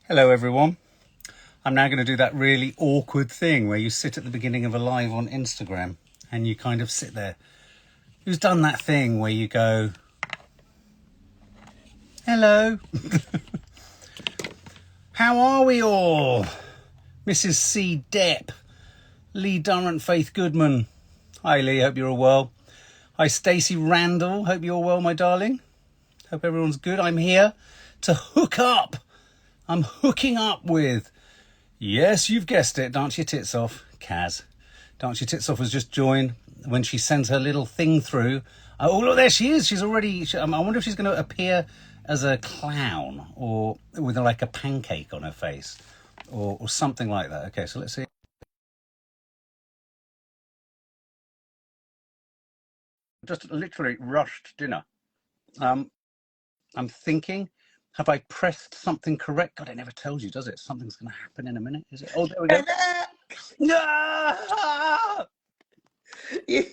Hello everyone. I'm now going to do that really awkward thing where you sit at the beginning of a live on Instagram and you kind of sit there. Who's done that thing where you go, hello, how are we all? Mrs. C. Depp, Lee Durrant, Faith Goodman. Hi Lee, hope you're all well. Hi Stacey Randall, hope you're all well, my darling. Hope everyone's good. I'm here to hook up. I'm hooking up with, yes, you've guessed it, dance your tits off, CAZ. Dance your tits off has just joined. When she sends her little thing through, oh look, there she is. She's already, I wonder if she's going to appear as a clown or with like a pancake on her face or something like that. Okay, so let's see. Just literally rushed dinner. I'm thinking, have I pressed something correct? God, it never tells you, does it? Something's going to happen in a minute, is it? Oh, there we go. No! You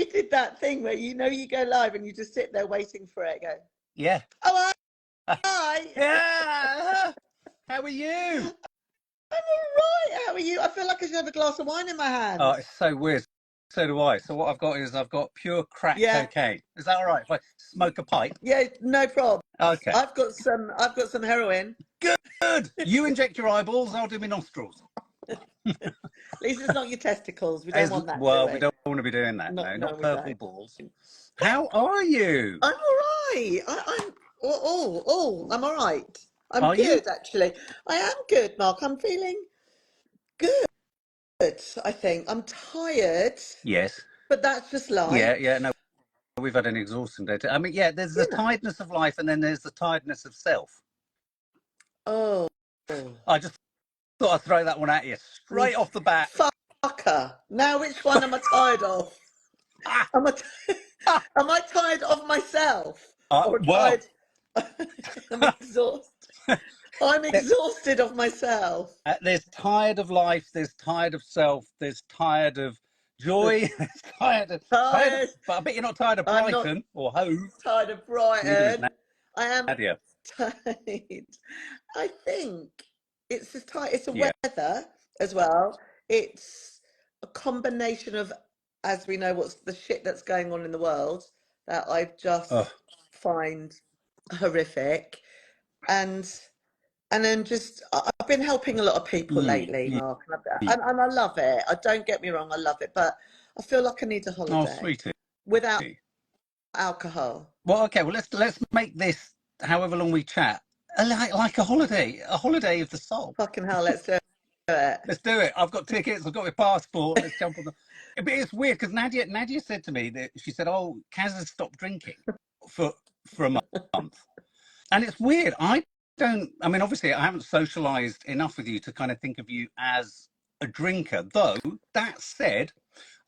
did that thing where you go live and you just sit there waiting for it. Go. Yeah. Oh, hi. Yeah. How are you? I'm all right. How are you? I feel like I should have a glass of wine in my hand. Oh, it's so weird. So do I. So what I've got is I've got pure crack cocaine. Is that all right if I smoke a pipe? Yeah, no problem. Okay. I've got some heroin. Good. You inject your eyeballs, I'll do my nostrils. At least it's not your testicles. We don't want that. Well, we don't want to be doing that. No, not purple balls. How are you? I'm all right. I'm I'm all right. I'm Are good, you? actually. I am good, Mark. I'm feeling good, I think. I'm tired. Yes. But that's just life. Yeah, no. We've had an exhausting day. I mean, yeah, there's the tiredness of life and then there's the tiredness of self. Oh. I just thought I'd throw that one at you straight off the bat. Fucker. Now which one am I tired of? Am I tired of myself? Or tired? I'm exhausted. I'm exhausted of myself. There's tired of life, there's tired of self, there's tired of joy, there's tired of... But I bet you're not tired of Brighton or Hove. Tired of Brighton. I am Nadia. tired. I think it's just tired. It's the weather as well. It's a combination of, as we know, what's the shit that's going on in the world that I just find horrific, and then just I've been helping a lot of people lately, Mark, and I love it. Don't get me wrong, I love it, but I feel like I need a holiday. Oh, sweetie. Without alcohol. Well, okay. Well, let's make this, however long we chat, like a holiday of the soul. Fucking hell, let's do it. Let's do it. I've got tickets. I've got my passport. Let's jump on the. But it's weird because Nadia said to me that she said, "Oh, Kaz has stopped drinking for a month," and it's weird. I mean, obviously, I haven't socialised enough with you to kind of think of you as a drinker. Though that said,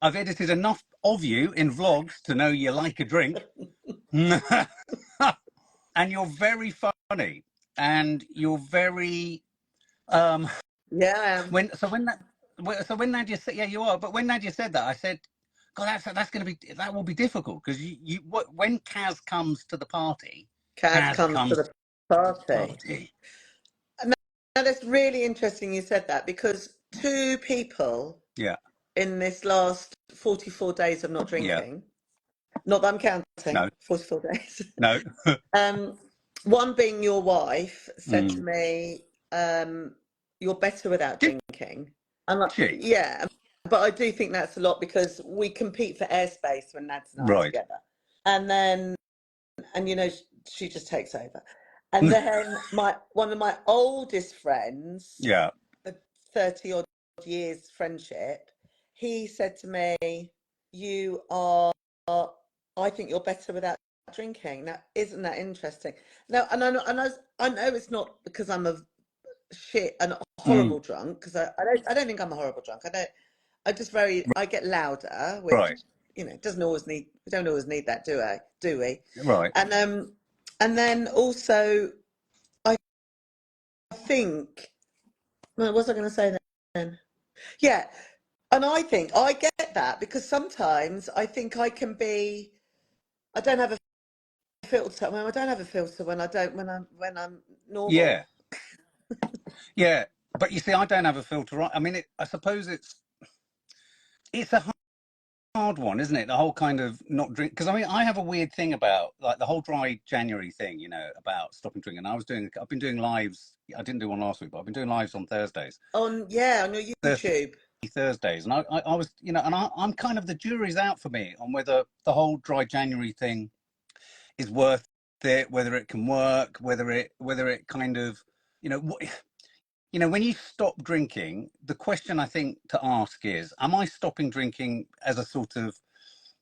I've edited enough of you in vlogs to know you like a drink. And you're very funny, and you're very yeah. When Nadia said, yeah, you are. But when Nadia said that, I said, God, that will be difficult because when CAZ comes to the party, CAZ comes to the party. Now that's really interesting you said that, because two people in this last 44 days of not drinking, not that I'm counting, 44 days. No. One being your wife said to me, you're better without drinking. I'm like, yeah, but I do think that's a lot because we compete for airspace when Nads and I are together. And then, she just takes over. And then one of my oldest friends, a 30 odd years friendship, he said to me, I think you're better without drinking. Now, isn't that interesting? Now, and I know it's not because I'm a shit and horrible drunk, because I don't think I'm a horrible drunk. I get louder, which doesn't always need. We don't always need that, do we? Right. And then also, I think, what was I going to say then? Yeah, and I think I get that because sometimes I think I can be. I don't have a filter. I don't have a filter when I'm normal. Yeah. Yeah, but you see, I don't have a filter on. I mean, I suppose it's a hard one, isn't it? The whole kind of not drink, because I mean, I have a weird thing about like the whole dry January thing, you know, about stopping drinking. I've been doing lives. I didn't do one last week, but I've been doing lives on Thursdays. On your YouTube. Thursdays, and I was, you know, and I'm kind of, the jury's out for me on whether the whole dry January thing is worth it, whether it can work, whether it kind of, you know, you know, when you stop drinking, the question I think to ask is, am I stopping drinking as a sort of,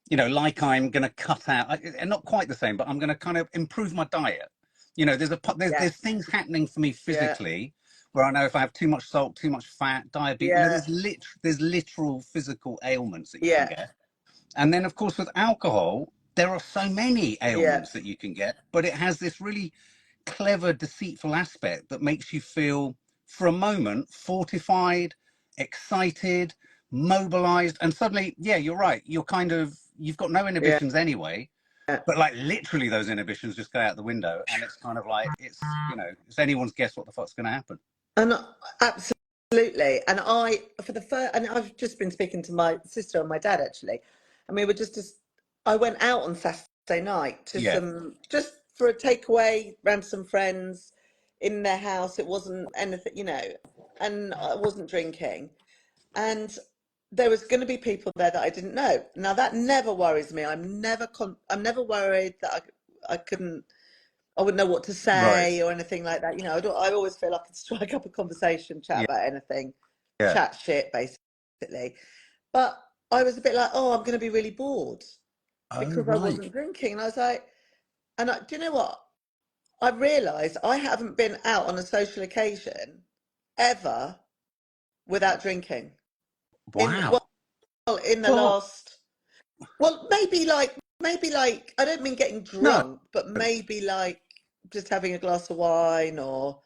you know, like I'm going to cut out, and not quite the same, but I'm going to kind of improve my diet. You know, there's things happening for me physically where I know if I have too much salt, too much fat, diabetes, you know, there's literal physical ailments that you can get. And then, of course, with alcohol, there are so many ailments that you can get, but it has this really clever, deceitful aspect that makes you feel, for a moment, fortified, excited, mobilized, and suddenly, yeah, you're right. You're kind of, you've got no inhibitions anyway, but like literally those inhibitions just go out the window, and it's kind of like, it's, you know, it's anyone's guess what the fuck's going to happen. And absolutely. And and I've just been speaking to my sister and my dad actually, and we were I went out on Saturday night to just for a takeaway around some friends in their house. It wasn't anything, you know, and I wasn't drinking. And there was going to be people there that I didn't know. Now that never worries me. I'm never worried that I wouldn't know what to say or anything like that. You know, I always feel I can strike up a conversation, chat about anything, chat shit, basically. But I was a bit like, oh, I'm going to be really bored because I wasn't drinking. And I was like, do you know what? I realised I haven't been out on a social occasion ever without drinking. Wow. In the last, maybe like, I don't mean getting drunk, but maybe like just having a glass of wine or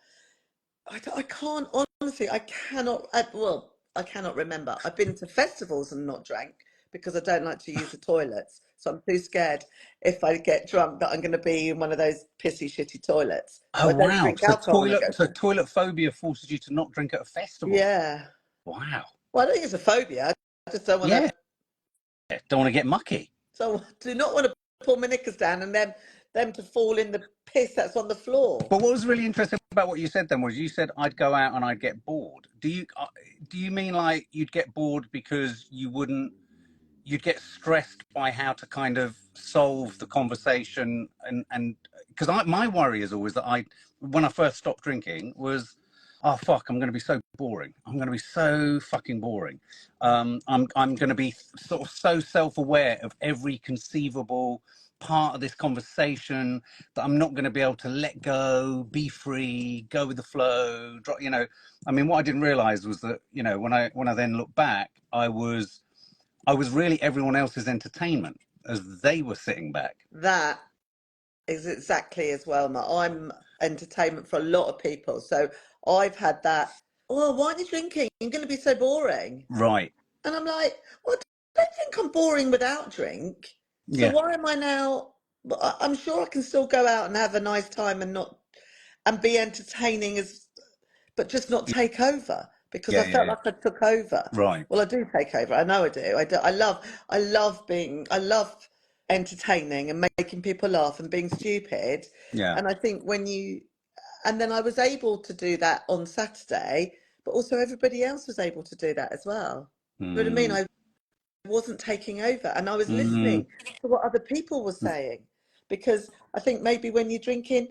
I can't, honestly, I cannot remember. I've been to festivals and not drank because I don't like to use the toilets, so I'm too scared if I get drunk that I'm going to be in one of those pissy shitty toilets. So I don't drink alcohol when I go. So toilet phobia forces you to not drink at a festival. Yeah. Wow. Well, I don't think it's a phobia. I just don't want to. Don't want to get mucky. So I do not want to pull my knickers down and them to fall in the piss that's on the floor. But what was really interesting about what you said then was you said I'd go out and I'd get bored. Do you mean like you'd get bored because you'd get stressed by how to kind of solve the conversation, and because my worry is always that when I first stopped drinking was, oh fuck, I'm going to be so boring. I'm going to be so fucking boring. I'm going to be sort of so self-aware of every conceivable part of this conversation that I'm not going to be able to let go, be free, go with the flow. You know, I mean, what I didn't realize was that, you know, when I then look back, I was really everyone else's entertainment as they were sitting back. That is exactly as well, Matt. I'm entertainment for a lot of people. So I've had that, oh, why are you drinking? You're going to be so boring. Right. And I'm like, well, I don't think I'm boring without drink. So why am I now? I'm sure I can still go out and have a nice time and be entertaining but just not take over, because I felt like I took over. Right. Well, I do take over. I know I do. I love entertaining and making people laugh and being stupid. Yeah. And I think and then I was able to do that on Saturday, but also everybody else was able to do that as well. You know what I mean? I wasn't taking over, and I was listening to what other people were saying, because I think maybe when you're drinking,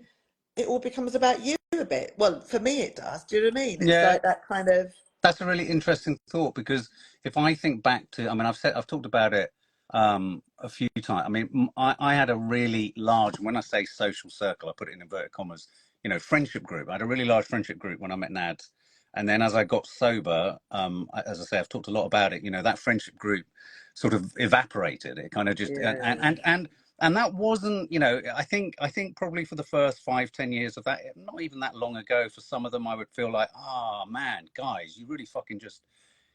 it all becomes about you a bit. Well, for me, it does. Do you know what I mean? It's like that kind of. That's a really interesting thought, because if I think back to, I mean, I've talked about it a few times. I mean, I had a really large, when I say social circle, I put it in inverted commas, you know, friendship group. I had a really large friendship group when I met Nads. And then as I got sober, as I say, I've talked a lot about it, you know, that friendship group sort of evaporated. It kind of just, and that wasn't, you know, I think probably for the first 5-10 years of that, not even that long ago, for some of them, I would feel like, oh man, guys, you really fucking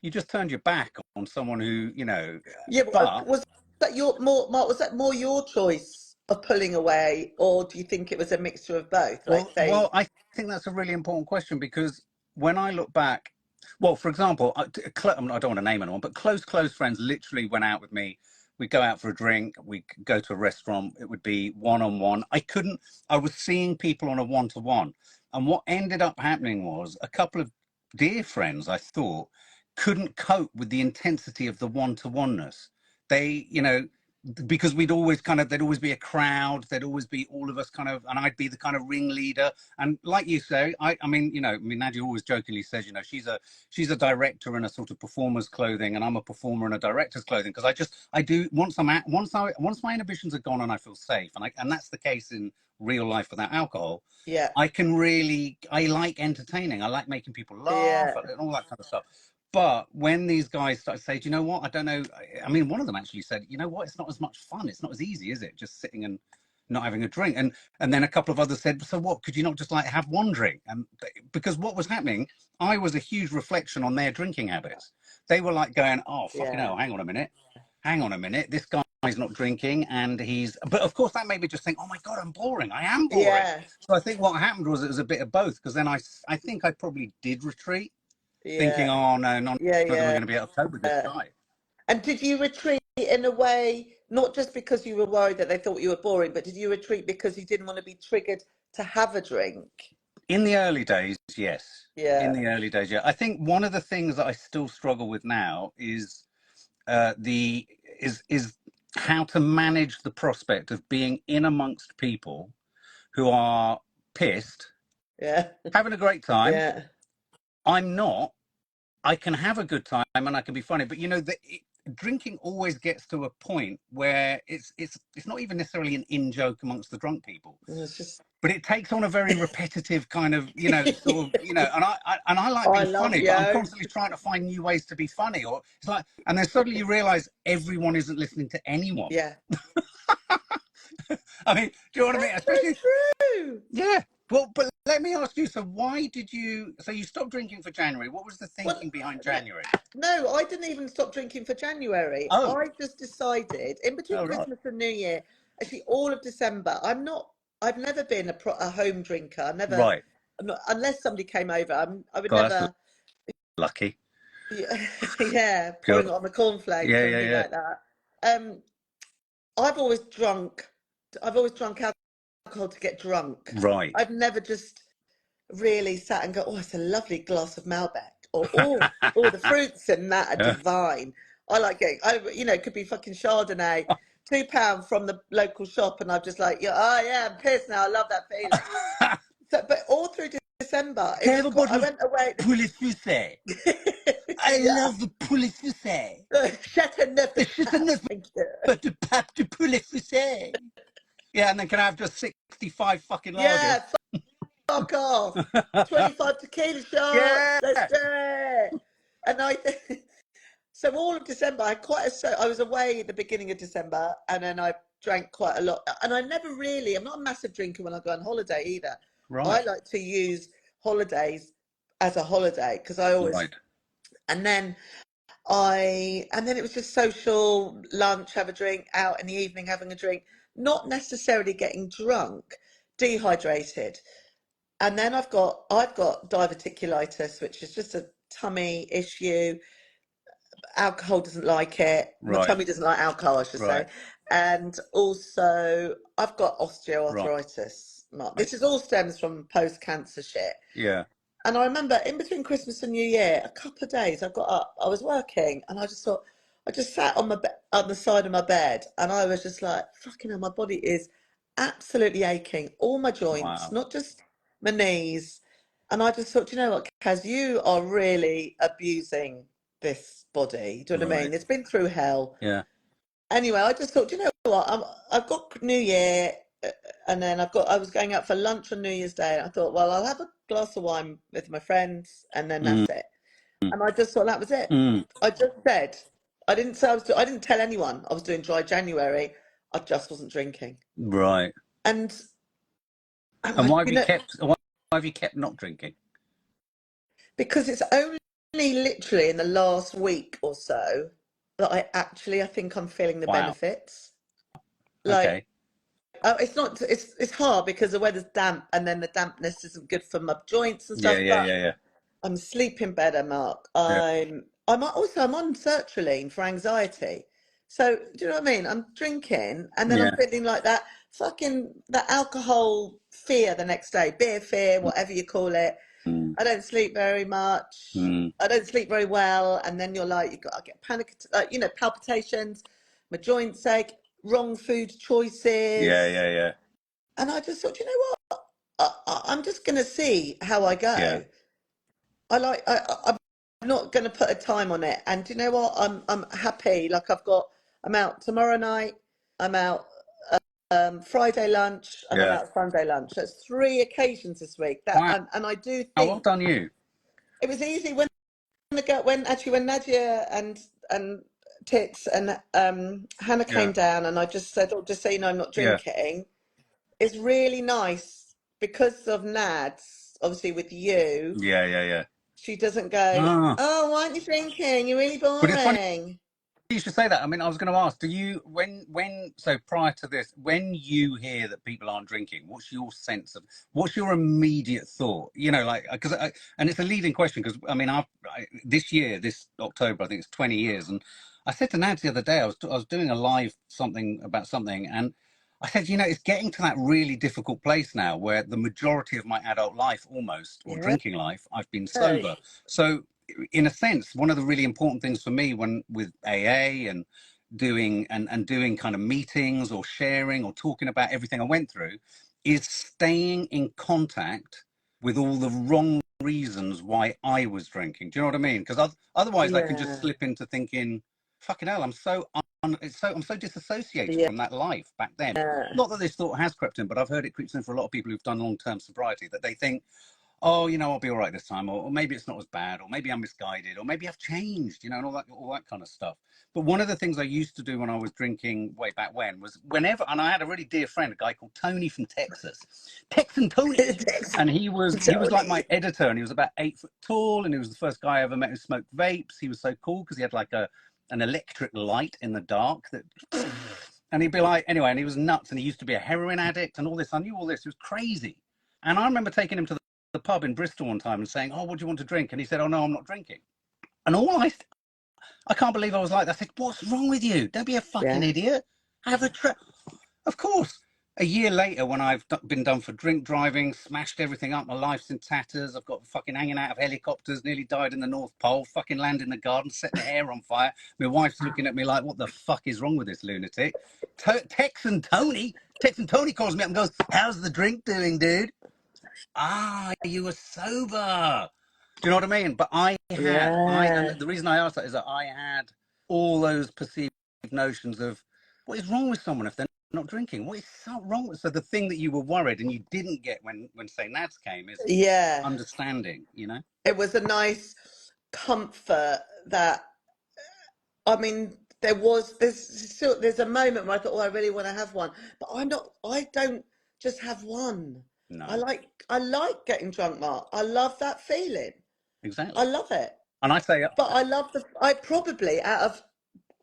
you just turned your back on someone who, you know. Yeah, but was that Mark, was that more your choice of pulling away, or do you think it was a mixture of both? Well, I think that's a really important question, because when I look back, well, for example, I don't want to name anyone, but close friends literally went out with me. We'd go out for a drink, we'd go to a restaurant, it would be one-on-one. I was seeing people on a one-to-one. And what ended up happening was a couple of dear friends, I thought, couldn't cope with the intensity of the one-to-oneness. They, because there'd always be a crowd, there'd always be all of us and I'd be the kind of ringleader. And like you say, Nadia always jokingly says, she's a director in a sort of performer's clothing, and I'm a performer in a director's clothing, because once my inhibitions are gone and I feel safe, and that's the case in real life without alcohol. Yeah. I like entertaining. I like making people laugh and all that kind of stuff. But when these guys started to say, do you know what? I don't know. I mean, one of them actually said, you know what? It's not as much fun. It's not as easy, is it? Just sitting and not having a drink. And then a couple of others said, so what? Could you not just have one drink? And because what was happening, I was a huge reflection on their drinking habits. They were like going, oh, fucking hell, hang on a minute. This guy's not drinking, but of course that made me just think, oh my God, I'm boring. I am boring. Yeah. So I think what happened was it was a bit of both, because then I think I probably did retreat. Thinking, oh no, none of them are going to be able to cope with this guy. And did you retreat in a way, not just because you were worried that they thought you were boring, but did you retreat because you didn't want to be triggered to have a drink? In the early days, yes. Yeah. In the early days, yeah. I think one of the things that I still struggle with now is how to manage the prospect of being in amongst people who are pissed, having a great time. Yeah. I'm not. I can have a good time and I can be funny, but drinking always gets to a point where it's not even necessarily an in-joke amongst the drunk people. But it takes on a very repetitive kind of, and I like being funny, but I'm constantly trying to find new ways to be funny. Or it's like, and then suddenly you realise everyone isn't listening to anyone. Yeah. I mean, do you know what I mean? Especially true. Yeah. Well, but let me ask you, so you stopped drinking for January. What was the thinking behind January? No, I didn't even stop drinking for January. I just decided, in between Christmas and New Year, actually all of December, I've never been a home drinker. Unless somebody came over, I would never. Lucky. Yeah, pouring it on the cornflakes or anything like that. I've always drunk alcohol to get drunk. Right. I've never just really sat and go, oh, it's a lovely glass of Malbec, or oh, the fruits in that are divine. I like getting, it could be fucking Chardonnay, £2 from the local shop, and I'm just like, I'm pissed now. I love that feeling. But all through December, I went away. Poulet Fusset. I love the Poulet Fusset. Chateauneuf de Pape de Poulet Fusset. Yeah, and then can I have just 65 fucking lagers? Yeah, fuck off. 25 tequila shots. Yeah. Let's do it. And so all of December, I was away at the beginning of December, and then I drank quite a lot. And I'm not a massive drinker when I go on holiday either. Right. I like to use holidays as a holiday, because I always, and then it was just social, lunch, have a drink, out in the evening having a drink, not necessarily getting drunk, dehydrated. And then I've got diverticulitis, which is just a tummy issue. Alcohol doesn't like it. My tummy doesn't like alcohol, I should say. And also I've got osteoarthritis. This is all stems from post-cancer shit. Yeah. And I remember in between Christmas and New Year, a couple of days I got up, I was working, and I just sat on the side of my bed, and I was just like, fucking hell, my body is absolutely aching, all my joints, not just my knees. And I just thought, you know what, Kaz, you are really abusing this body. Do you know what I mean? It's been through hell. Yeah. Anyway, I just thought, you know what, I've got New Year, and then I was going out for lunch on New Year's Day, and I thought, well, I'll have a glass of wine with my friends, and then that's it. And I just thought that was it. I just said, I didn't tell anyone I was doing dry January. I just wasn't drinking. Right. And why have you kept not drinking? Because it's only literally in the last week or so that I think I'm feeling the benefits. Like, it's hard because the weather's damp, and then the dampness isn't good for my joints and stuff. Yeah. I'm sleeping better, Mark. Yeah. I'm on sertraline for anxiety. So do you know what I mean? I'm drinking and then I'm Yeah. feeling like that alcohol fear the next day, beer fear, whatever you call it. Mm, I don't sleep very much. mm. I don't sleep very well, and then you're like, I get panic, palpitations, my joints ache, wrong food Yeah, choices, yeah, yeah, and I just thought, you know what? I'm just gonna see how I yeah, go. I'm not going to put a time on it. And do you know what? I'm happy. Like I'm out tomorrow night. I'm out Friday lunch, and I'm yeah. out Sunday lunch. That's 3 occasions this week. Wow, And I do well think done you. it was easy when Nadia and Tits and Hannah Yeah, came down, and I just said, "Oh, just so you know, I'm not yeah, drinking." It's really nice because of Nads, obviously with you. yeah, yeah, yeah. She doesn't go, Ah, "Oh, why aren't you drinking? You're really but it's funny boring." you should say that. I mean, I was going to ask, do you so prior to this, when you hear that people aren't drinking, what's your immediate thought? You know, like because and it's a leading question because I mean, this year, this October, I think it's 20 years, and I said to Nads the other day, I was doing a live something about something, and I said, you know, it's getting to that really difficult place now where the majority of my adult life, almost, or Yeah. drinking life, I've been sober. So in a sense, one of the really important things for me when with AA and doing kind of meetings or sharing or talking about everything I went through is staying in contact with all the wrong reasons why I was drinking. Do you know what I mean? Because otherwise I can just Yeah. slip into thinking, fucking hell, I'm so disassociated Yeah. from that life back then. Not that this thought has crept in, but I've heard it creeps in for a lot of people who've done long-term sobriety, that they think, oh, you know, I'll be all right this time, or maybe it's not as bad, or maybe I'm misguided, or maybe I've changed, you know, and all that kind of stuff. But one of the things I used to do when I was drinking way back when was whenever, and I had a really dear friend, a guy called Tony from Texas, Texan Tony, and he was like Tony. my editor, and he was about 8 foot tall, and he was the first guy I ever met who smoked vapes. He was so cool because he had like an electric light in the dark that. And he'd be like, anyway, and he was nuts, and he used to be a heroin addict and all this. I knew all this. It was crazy. And I remember taking him to the pub in Bristol one time and saying, "Oh, what do you want to drink?" And he said, "Oh no, I'm not drinking." And I can't believe I was like that. I said, "What's wrong with you? Don't be a fucking Yeah. idiot. Have a trip." Of course. A year later, when I've been done for drink driving, smashed everything up, my life's in tatters. I've got fucking hanging out of helicopters, nearly died in the North Pole, fucking landed in the garden, set my hair on fire. My wife's looking at me like, "What the fuck is wrong with this lunatic?" Texan Tony calls me up and goes, "How's the drink doing, dude?" Ah, you were sober. Do you know what I mean? But and Yeah. the reason I asked that is that I had all those perceived notions of what is wrong with someone if they're not drinking? What is so wrong with? So the thing that you were worried and you didn't get when say Nads came is Yeah. understanding. You know? It was a nice comfort that, I mean, there's a moment where I thought, oh, I really want to have one, but I don't just have one. No, I like getting drunk, Mark. I love that feeling. I exactly. love it. And I say, But I probably, out of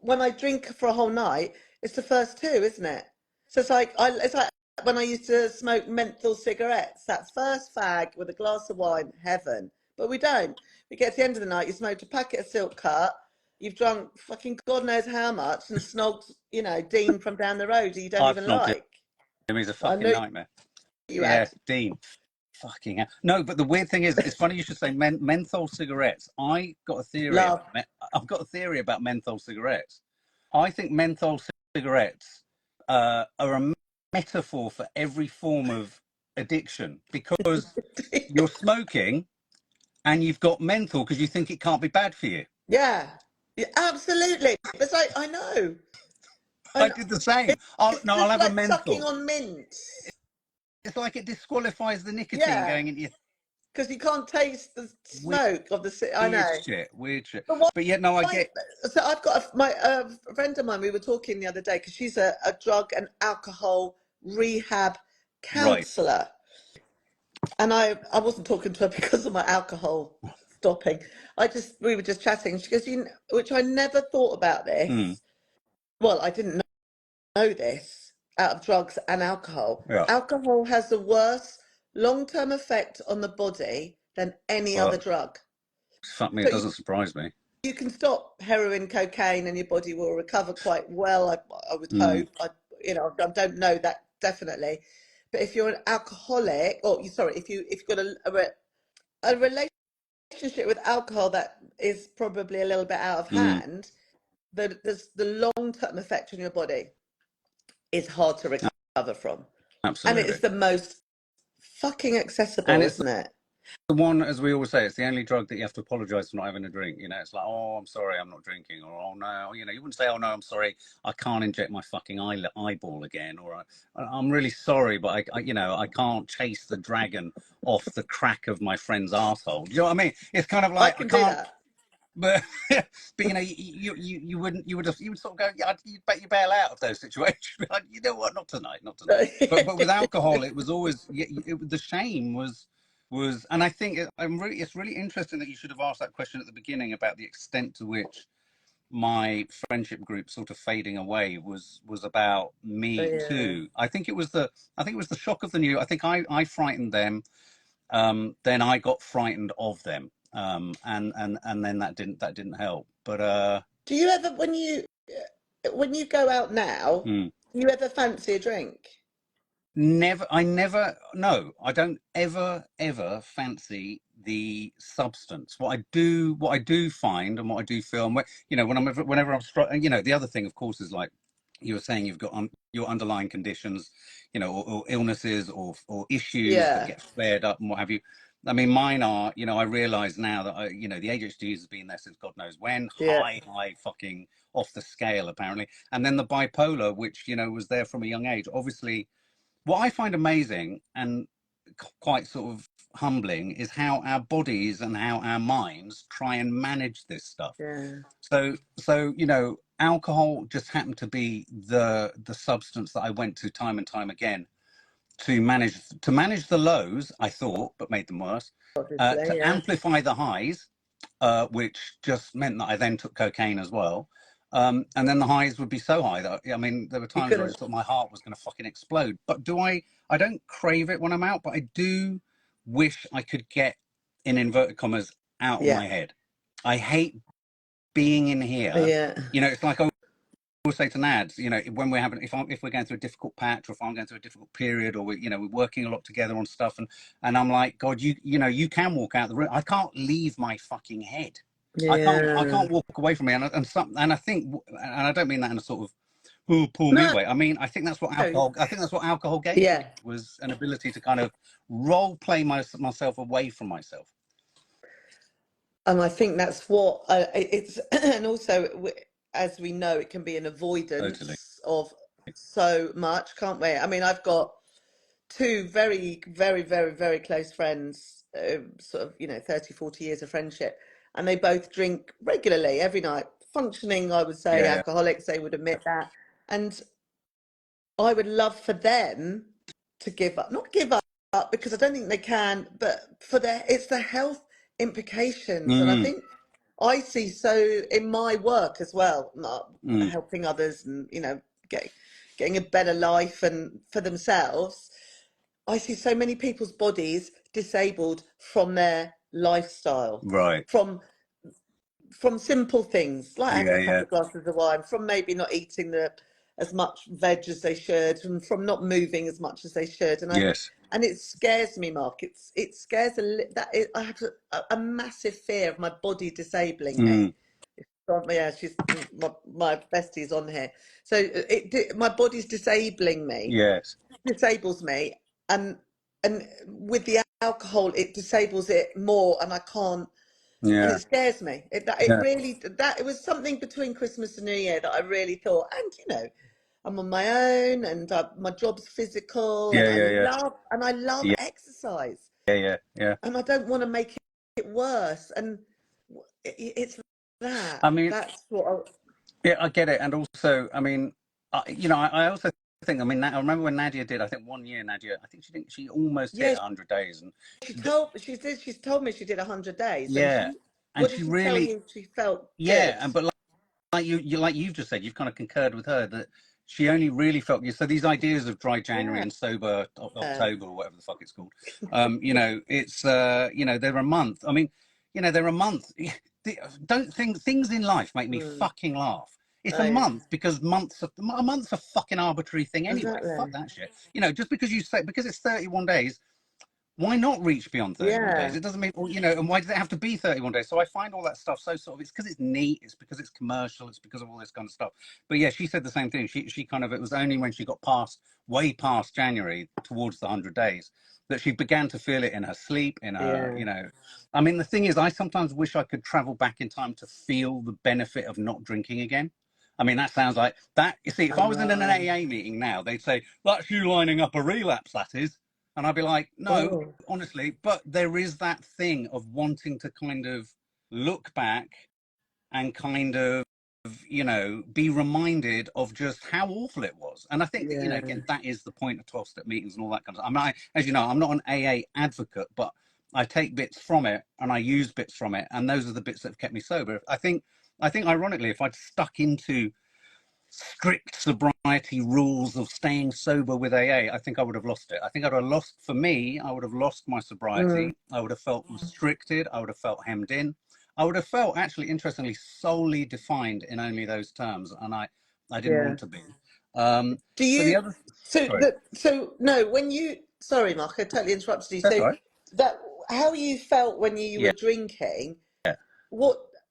when I drink for a whole night, it's the first two, isn't it? So it's like when I used to smoke menthol cigarettes, that first fag with a glass of wine, heaven. But we don't. We get to the end of the night, you smoked a packet of Silk Cut, you've drunk fucking God knows how much and snogged, Dean from down the road who you don't I've even snogged him. like. He's a I fucking knew nightmare. you Yeah, had. Dean. Fucking hell. No, but the weird thing is, it's funny you should say menthol cigarettes. Love. I've got a theory about menthol cigarettes. I think menthol cigarettes are a metaphor for every form of addiction because you're smoking and you've got menthol because you think it can't be bad for you. Yeah. Yeah, absolutely. It's like, I know. I And did the same. I'll just have a like sucking menthol. on mints. It's like it disqualifies the nicotine Yeah. going into your Because you can't taste the smoke of I weird know. shit, weird shit. But what But yeah, no, I I, get. so I've got a friend of mine, we were talking the other day, because she's a drug and alcohol rehab Right. counsellor. And I wasn't talking to her because of my alcohol stopping. We were just chatting. She goes, which I never thought about Mm, this. Well, I didn't know this out of drugs and alcohol. yeah. Alcohol has the worst long-term effect on the body than any other Well, drug. Fuck me, So it doesn't surprise me. you can stop heroin, cocaine, and your body will recover quite well. I would hope. I don't know that definitely, but if you're an alcoholic, or sorry, if you've got a relationship with alcohol that is probably a little bit out of hand, the long-term effect on your body is hard to recover from. Absolutely. And it is the most fucking accessible, and it's isn't it? the one, as we always say, it's the only drug that you have to apologize for not having a drink. It's like, oh, I'm sorry, I'm not drinking, or oh no, you wouldn't say, oh no, I'm sorry, I can't inject my fucking eyeball again, or I'm really sorry, but I can't chase the dragon off the crack of my friend's arsehole. You know what I mean? It's kind of like I can I do can't. that. But you would sort of go, yeah, you bet you bail out of those situations. Like, you know what, not tonight. But with alcohol, it was always the shame was, and I think it's really interesting that you should have asked that question at the beginning about the extent to which my friendship group sort of fading away was about me too. I think it was the shock of the new. I think I frightened them. Then I got frightened of them. And then that didn't help. But do you ever, when you go out now, do you ever fancy a drink? No, I don't ever fancy the substance. What I do find, and what I do feel, and whenever I'm the other thing, of course, is like you were saying, you've got your underlying conditions, or illnesses, or issues that get flared up and what have you. I mean, mine are, I realize now that the ADHD has been there since God knows when, high fucking off the scale apparently, and then the bipolar, which was there from a young age, obviously. What I find amazing and quite sort of humbling is how our bodies and how our minds try and manage this stuff. So alcohol just happened to be the substance that I went to time and time again to manage the lows, I thought, but made them worse. To amplify the highs, which just meant that I then took cocaine as well. And then the highs would be so high that, I mean, there were times where I thought my heart was going to fucking explode. But I don't crave it when I'm out, but I do wish I could get, in inverted commas, out of my head. I hate being in here. It's like I always say to Nads, when we're having, if we're going through a difficult patch, or if I'm going through a difficult period, or we're working a lot together on stuff, and I'm like, God, you can walk out the room. I can't leave my fucking head. I can't walk away from it, and I think, and I don't mean that in a sort of poor me way. I mean, I think that's what alcohol gave me, was an ability to kind of role play myself away from myself. And I think that's what it's, and also, as we know, it can be an avoidance of so much, can't we? I mean, I've got two very, very, very, very close friends, sort of, 30, 40 years of friendship, and they both drink regularly every night, functioning, I would say, alcoholics, they would admit that. And I would love for them to give up, not give up because I don't think they can, but it's the health implications. And I think I see, so in my work as well, helping others and, getting a better life and for themselves, I see so many people's bodies disabled from their lifestyle, from simple things like having a couple of glasses of wine, from maybe not eating as much veg as they should, and from not moving as much as they should. And and it scares me, Mark. It scares I have a massive fear of my body disabling me. She's my bestie's on here. So my body's disabling me. Disables me, and with the alcohol, it disables it more, and I can't. And it scares me. It was something between Christmas and New Year that I really thought, and I'm on my own, and my job's physical, and I love exercise. And I don't want to make it worse. And it's that. I mean, that's what. I get it, and also, I mean, I also think, I mean, I remember when Nadia did. I think one year, Nadia, I think she almost hit 100 days, and she's told me she did 100 days. And she really, tell you she felt good? And but like you've just said, you've kind of concurred with her that she only really felt. So these ideas of dry January and sober October, or whatever the fuck it's called, it's they're a month. I mean, you know, they're a month. Don't think things in life make me fucking laugh. It's a month because a month's a fucking arbitrary thing anyway. Fuck that shit. You know, just because you say, because it's 31 days, why not reach beyond 31 days? It doesn't mean, you know, and why does it have to be 31 days? So I find all that stuff so sort of, it's because it's neat, it's because it's commercial, it's because of all this kind of stuff. But yeah, she said the same thing. She kind of, it was only when she got way past January, towards the 100 days, that she began to feel it in her sleep, in her, you know. I mean, the thing is, I sometimes wish I could travel back in time to feel the benefit of not drinking again. I mean, that sounds like that. You see, if I was in an AA meeting now, they'd say, that's you lining up a relapse, that is. And I'd be like, no, honestly, but there is that thing of wanting to kind of look back and kind of, you know, be reminded of just how awful it was. And I think, you know, again, that is the point of 12-step meetings and all that kind of stuff. I mean, as you know, I'm not an AA advocate, but I take bits from it and I use bits from it. And those are the bits that have kept me sober. I think ironically, if I'd stuck into strict sobriety rules of staying sober with AA, I think I would have lost it. I think I would have lost, for me, I would have lost my sobriety. I would have felt restricted. I would have felt hemmed in. I would have felt, actually, interestingly, solely defined in only those terms. And I didn't want to be. Do you, but the other, no, when you, sorry, Mark, I totally interrupted you. That's So all right. that, how you felt when you Yeah. were drinking,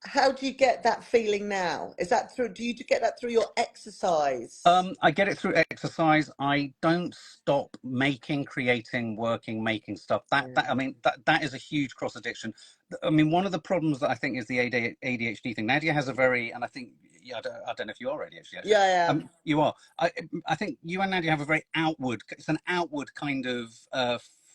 how do you get that feeling now? Is that through, do you get that through your exercise? I get it through exercise. I don't stop creating, working, making stuff. I mean, that is a huge cross addiction. I mean, one of the problems that I think is the ADHD thing. Nadia has a very, and I think, I don't know if you are ADHD. Actually. Yeah, I am. You are. I think you and Nadia have a very outward. It's an outward kind of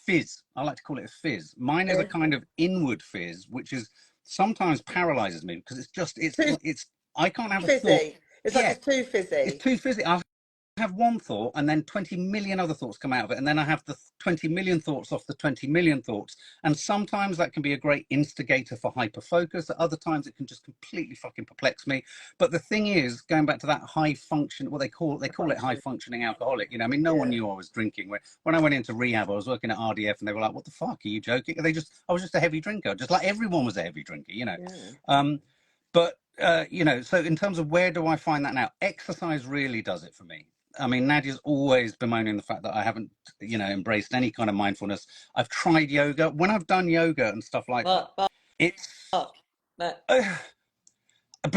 fizz. I like to call it a fizz. Mine is a kind of inward fizz, which is sometimes paralyzes me because it's I can't have a thought. It's like it's too fizzy. It's too fizzy. I have one thought and then 20 million other thoughts come out of it. And then I have the 20 million thoughts off the 20 million thoughts. And sometimes that can be a great instigator for hyperfocus. At other times it can just completely fucking perplex me. But the thing is, going back to that high function, what they call it high functioning alcoholic. You know, I mean, no one knew I was drinking. When I went into rehab, I was working at RDF and they were like, what the fuck, are you joking? I was just a heavy drinker, just like everyone was a heavy drinker, you know. But you know, so in terms of where do I find that now? Exercise really does it for me. I mean, Nadia's always bemoaning the fact that I haven't, you know, embraced any kind of mindfulness. I've tried yoga. When I've done yoga and stuff like that, it's... but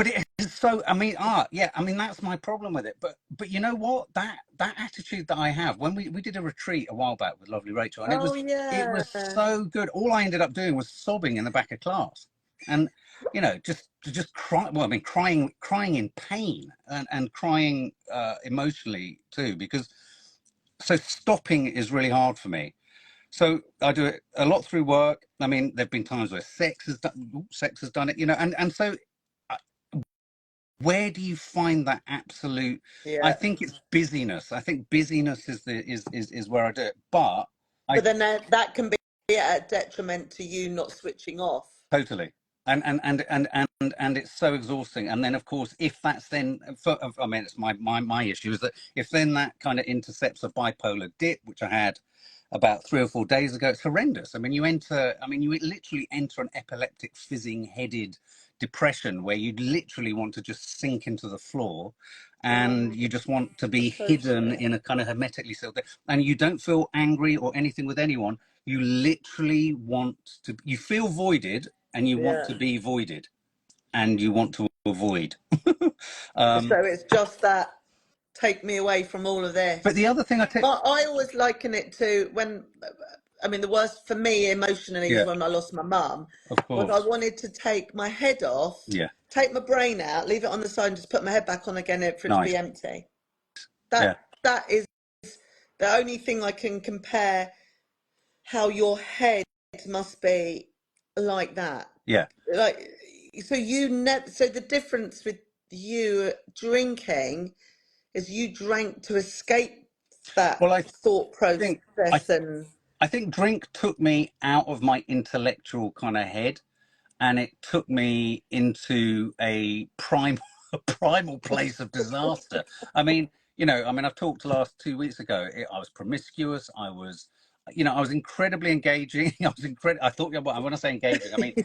it is so, I mean, I mean, that's my problem with it. But you know what? That attitude that I have, when we did a retreat a while back with lovely Rachel, and it was so good. All I ended up doing was sobbing in the back of class. And, you know, just cry. Well, I mean, crying in pain and crying emotionally too, because so stopping is really hard for me. So I do it a lot through work. I mean, there've been times where sex has done it, you know, and so where do you find that absolute? I think it's busyness. I think busyness is where I do it. But then that can be at a detriment to you not switching off. Totally. And it's so exhausting. And then of course, if that's then, I mean, it's my issue is that if then that kind of intercepts a bipolar dip, which I had about 3 or 4 days ago, it's horrendous. I mean, you literally enter an epileptic, fizzing headed depression where you literally want to just sink into the floor and you just want to be hidden in a kind of hermetically sealed thing. And you don't feel angry or anything with anyone. You literally want to, you feel voided and you want to be voided and you want to avoid. So it's just that, take me away from all of this. But the other thing I always liken it to when, I mean, the worst for me emotionally was when I lost my mum. Of course. Was I wanted to take my head off, take my brain out, leave it on the side, and just put my head back on again for it to be empty. That is the only thing I can compare how your head must be like that. Yeah. Like, so so the difference with you drinking is you drank to escape that thought process. I think drink took me out of my intellectual kind of head and it took me into a primal place of disaster. I mean, you know, I've talked last 2 weeks ago, I was promiscuous. I was, I was incredibly engaging. I thought, well, when I say engaging, I mean,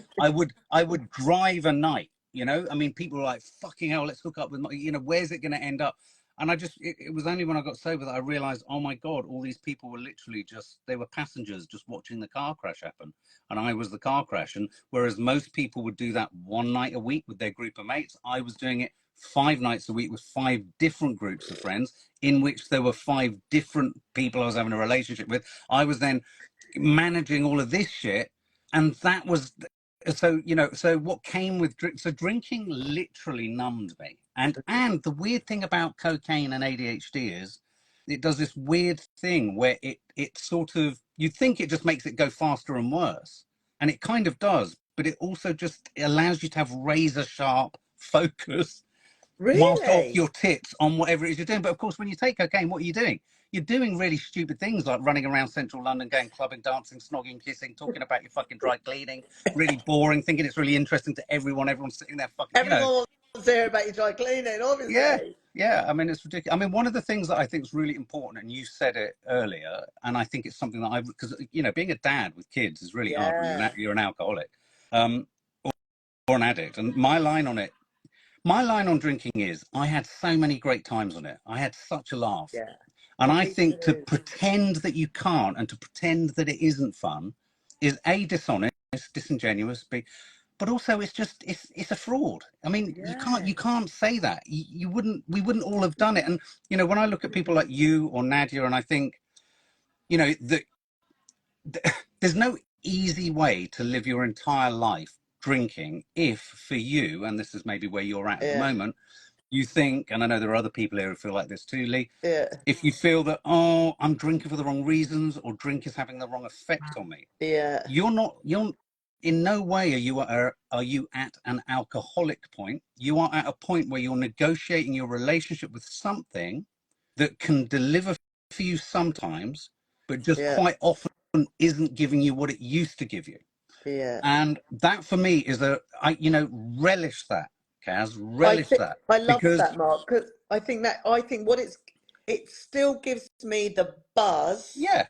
I would drive a night, I mean, people were like, fucking hell, let's hook up with where's it going to end up? And it was only when I got sober that I realized, oh my God, all these people were literally they were passengers just watching the car crash happen. And I was the car crash. And whereas most people would do that one night a week with their group of mates, I was doing it 5 nights a week with 5 different groups of friends, in which there were 5 different people I was having a relationship with. I was then managing all of this shit. And that was, so what came with drinking literally numbed me. And the weird thing about cocaine and ADHD is it does this weird thing where it sort of, you think it just makes it go faster and worse. And it kind of does, but it also just allows you to have razor sharp focus whilst off Really? your tits on whatever it is you're doing. But of course, when you take cocaine, what are you doing? You're doing really stupid things like running around central London, going clubbing, dancing, snogging, kissing, talking about your fucking dry cleaning, really boring, thinking it's really interesting to everyone. Everyone's sitting there fucking, Everyone wants to hear about your dry cleaning, Yeah, obviously. yeah. I mean, it's ridiculous. I mean, one of the things that I think is really important, and you said it earlier, and I think it's something that because being a dad with kids is really hard when Yeah, you're an alcoholic, or an addict. And my line on drinking is, I had so many great times on it. I had such a laugh. yeah. And I Me think to too. pretend that you can't and to pretend that it isn't fun is A, dishonest, disingenuous, B, but also it's a fraud. I mean, Yeah, you can't say that. We wouldn't all have done it. And when I look at people like you or Nadia, and I think, that there's no easy way to live your entire life drinking if for you, and this is maybe where you're at the yeah, moment, you think, and I know there are other people here who feel like this too, Lee, yeah, if you feel that, oh, I'm drinking for the wrong reasons, or drink is having the wrong effect on me, yeah, you're in no way are you at an alcoholic point. You are at a point where you're negotiating your relationship with something that can deliver for you sometimes, but just yeah, quite often isn't giving you what it used to give you. yeah. And that for me is relish that, Kaz, I relish think that, I love because that, Mark, because I think it still gives me the buzz, yeah,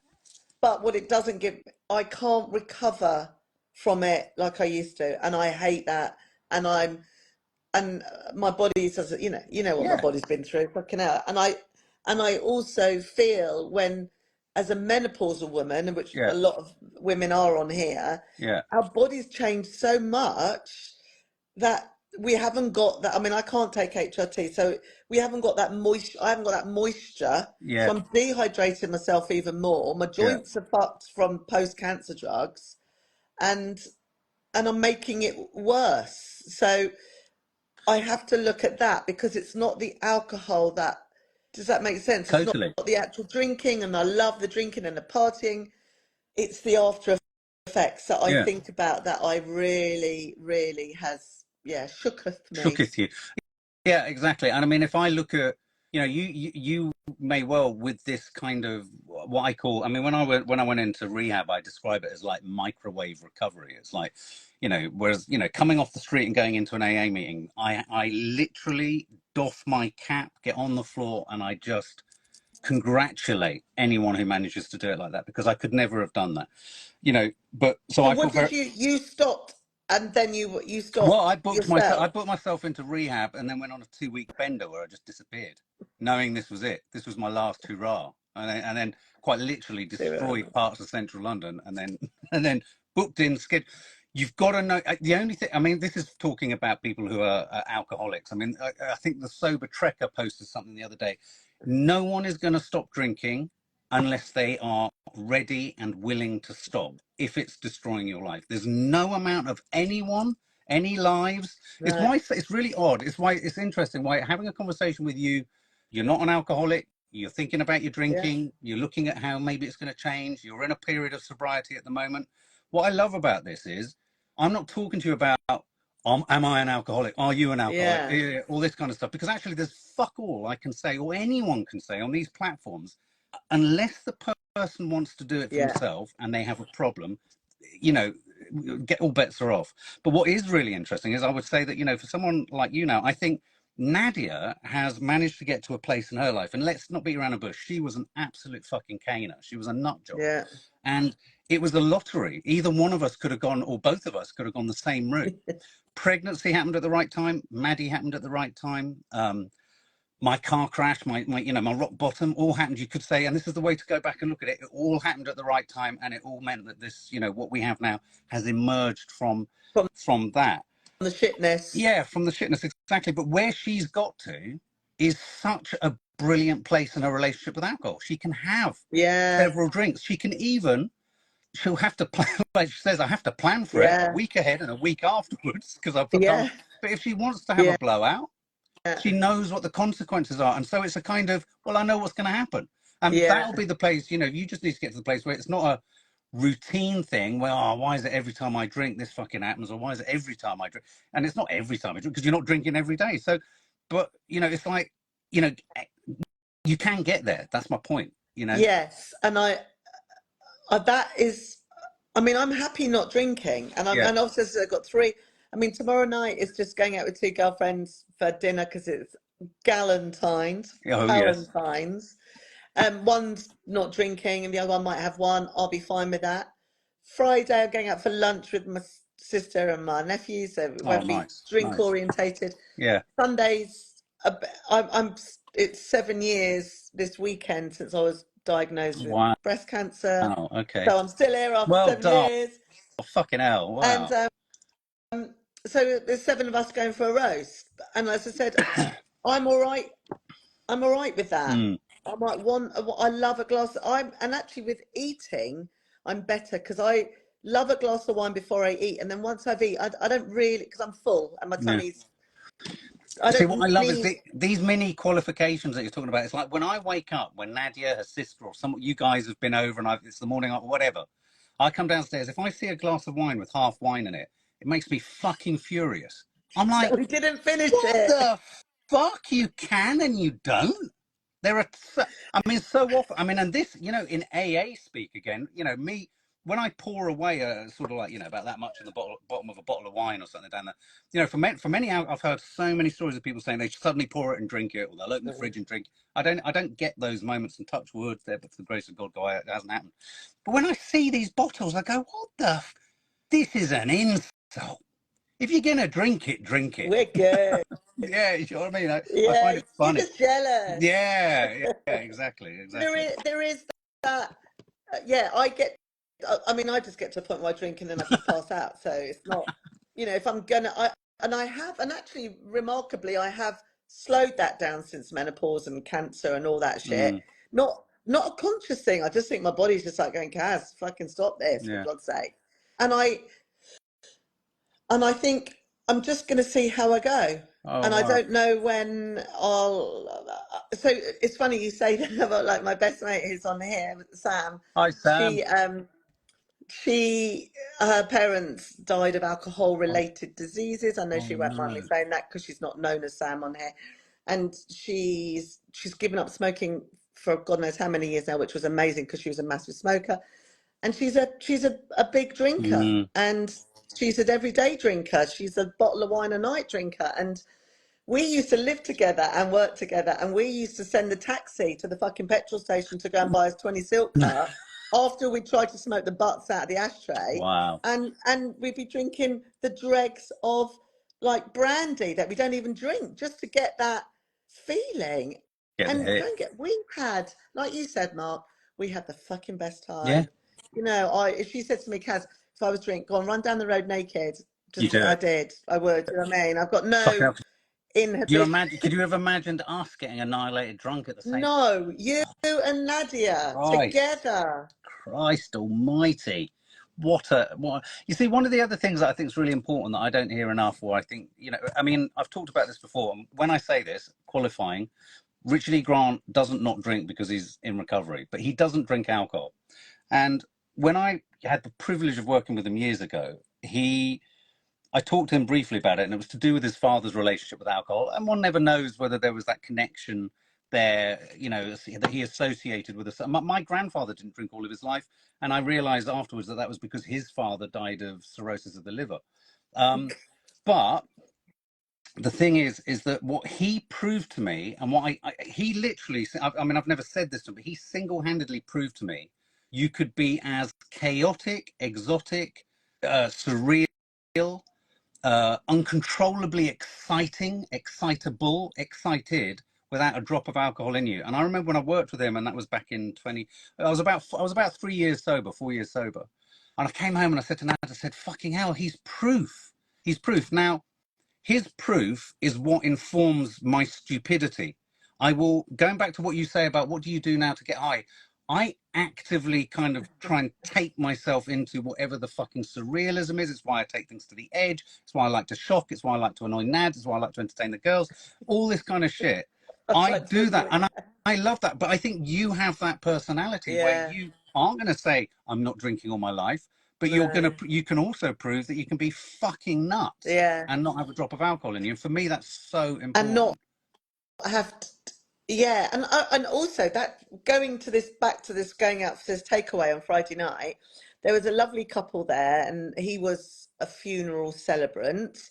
but what it doesn't give, I can't recover from it like I used to, and I hate that. And my body says, what my yeah, body's been through, fucking hell. And I also feel when, as a menopausal woman, which yeah, a lot of women are on here, yeah, our bodies change so much that we haven't got that. I mean, I can't take HRT, so we haven't got that moisture. I haven't got that moisture, yeah, so I'm dehydrating myself even more. My yeah, joints are fucked from post-cancer drugs, and I'm making it worse. So I have to look at that because it's not the alcohol that. Does that make sense? It's not totally. the actual drinking, and I love the drinking and the partying. It's the after effects that I Yeah, think about that I really, really has, yeah, shooketh me. shooketh you. Yeah, exactly. And I mean, if I look at, you may well with this kind of what I call, I mean, when I went into rehab, I describe it as like microwave recovery. It's like, whereas, coming off the street and going into an AA meeting, I literally doff my cap, get on the floor, and I just congratulate anyone who manages to do it like that, because I could never have done that. But so So I feel what very. did you stopped, and then you Well, stopped I yourself? booked myself into rehab, and then went on a 2-week bender where I just disappeared, knowing this was it. This was my last hurrah, and then quite literally destroyed parts of central London, and then and then booked in schedule. You've got to know the only thing. I mean, this is talking about people who are alcoholics. I mean, I think the Sober Trekker posted something the other day. No one is going to stop drinking unless they are ready and willing to stop, if it's destroying your life. There's no amount of anyone, any lives. It's No. why it's really odd. It's why it's interesting why having a conversation with you, you're not an alcoholic, you're thinking about your Yeah. drinking, you're looking at how maybe it's going to change, you're in a period of sobriety at the moment. What I love about this is I'm not talking to you about, am I an alcoholic? Are you an alcoholic? Yeah. All this kind of stuff. Because actually, there's fuck all I can say, or anyone can say on these platforms, unless the person wants to do it for Yeah. themselves and they have a problem, get all bets are off. But what is really interesting is I would say that, for someone like you now, I think Nadia has managed to get to a place in her life, and let's not beat around the bush. She was an absolute fucking caner. She was a nut job. Yeah. And it was a lottery. Either one of us could have gone, or both of us could have gone the same route. Pregnancy happened at the right time. Maddie happened at the right time. My car crash, my rock bottom, all happened. You could say, and this is the way to go back and look at it. It all happened at the right time, and it all meant that this, what we have now, has emerged from that. The shitness. Yeah, from the shitness, exactly. But where she's got to is such a brilliant place in her relationship with alcohol. She can have several drinks. She can even, she'll have to plan, like she says, I have to plan for it a week ahead and a week afterwards because I've got. But if she wants to have a blowout, she knows what the consequences are. And so it's a kind of, well, I know what's going to happen. And that'll be the place, you just need to get to the place where it's not a routine thing where, why is it every time I drink this fucking happens, or why is it every time I drink? And it's not every time I drink because you're not drinking every day. So, but, it's like, you can get there. That's my point, Yes. And that is, I'm happy not drinking. And and obviously I've got 3. Tomorrow night is just going out with 2 girlfriends for dinner because it's Galentines. Valentines. One's not drinking and the other one might have one. I'll be fine with that. Friday, I'm going out for lunch with my sister and my nephew, so it won't be drink orientated. Yeah. Sundays, it's 7 years this weekend since I was diagnosed with breast cancer. Oh, okay. So I'm still here after 7 years. Oh, fucking hell! Wow. And so there's 7 of us going for a roast, and as I said, I'm all right. I'm all right with that. I might I love a glass. And actually with eating, I'm better because I love a glass of wine before I eat, and then once I've eaten, I don't really, because I'm full and my tummy's. See, what I love is these mini qualifications that you're talking about. It's like when I wake up, when Nadia, her sister, or you guys have been over, and it's the morning, or whatever. I come downstairs. If I see a glass of wine with half wine in it, it makes me fucking furious. I'm like, we didn't finish what it. The fuck, you can and you don't. There are, so often. And this, in AA speak again. Me, when I pour away a sort of like, about that much in the bottom of a bottle of wine or something down there, for many, I've heard so many stories of people saying they suddenly pour it and drink it, or they'll open the fridge and drink. I don't get those moments, and touch words there, but for the grace of God, it hasn't happened. But when I see these bottles, I go, what the? This is an insult. If you're gonna drink it, drink it. We're good. Yeah, you know what I mean? I find it funny. You're just jealous. Yeah, exactly. There is that. I get. I just get to a point where I drink and then I just pass out. So it's not, if I'm gonna, and actually, remarkably, I have slowed that down since menopause and cancer and all that shit. Not a conscious thing. I just think my body's just like going, CAZ, fucking stop this, for God's sake. And I think I'm just going to see how I go. I don't know when I'll. So it's funny you say that about like my best mate who's on here, Sam. Hi, Sam. Her parents died of alcohol-related diseases. I know she won't mind me saying that because she's not known as Sam on here. And she's given up smoking for God knows how many years now, which was amazing because she was a massive smoker. And she's a big drinker, and she's an everyday drinker. She's a bottle of wine a night drinker. And we used to live together and work together, and we used to send the taxi to the fucking petrol station to go and buy us 20 silk cut after we tried to smoke the butts out of the ashtray. Wow. And we'd be drinking the dregs of like brandy that we don't even drink just to get that feeling. We had, like you said, Mark, we had the fucking best time. Yeah. If she said to me, CAZ, if I was drink, go on, run down the road naked. I would. You know what I mean? I've got no inhibition. Could you have imagined us getting annihilated drunk at the same time? No, you and Nadia together. Christ almighty. What you see, one of the other things that I think is really important that I don't hear enough, or I think, I've talked about this before. When I say this, qualifying, Richard E. Grant doesn't not drink because he's in recovery, but he doesn't drink alcohol. And when I had the privilege of working with him years ago, I talked to him briefly about it, and it was to do with his father's relationship with alcohol. And one never knows whether there was that connection there, that he associated with us. My grandfather didn't drink all of his life, and I realized afterwards that was because his father died of cirrhosis of the liver. But the thing is that what he proved to me, and what he literally, I mean, I've never said this to him, but he single-handedly proved to me you could be as chaotic, exotic, surreal, uncontrollably exciting, excitable, excited without a drop of alcohol in you. And I remember when I worked with him, and that was back in 20. I was about 3 years sober, 4 years sober, and I came home and I said to Nat, I said, "Fucking hell, he's proof. He's proof." Now, his proof is what informs my stupidity. I will, going back to what you say about what do you do now to get high, I actively kind of try and take myself into whatever the fucking surrealism is. It's why I take things to the edge. It's why I like to shock. It's why I like to annoy Nads. It's why I like to entertain the girls. All this kind of shit. I do that, and I love that. But I think you have that personality where you aren't going to say, "I'm not drinking all my life," but you can also prove that you can be fucking nuts and not have a drop of alcohol in you. And for me, that's so important. And not have and also that going back to this going out for this takeaway on Friday night, there was a lovely couple there, and he was a funeral celebrant,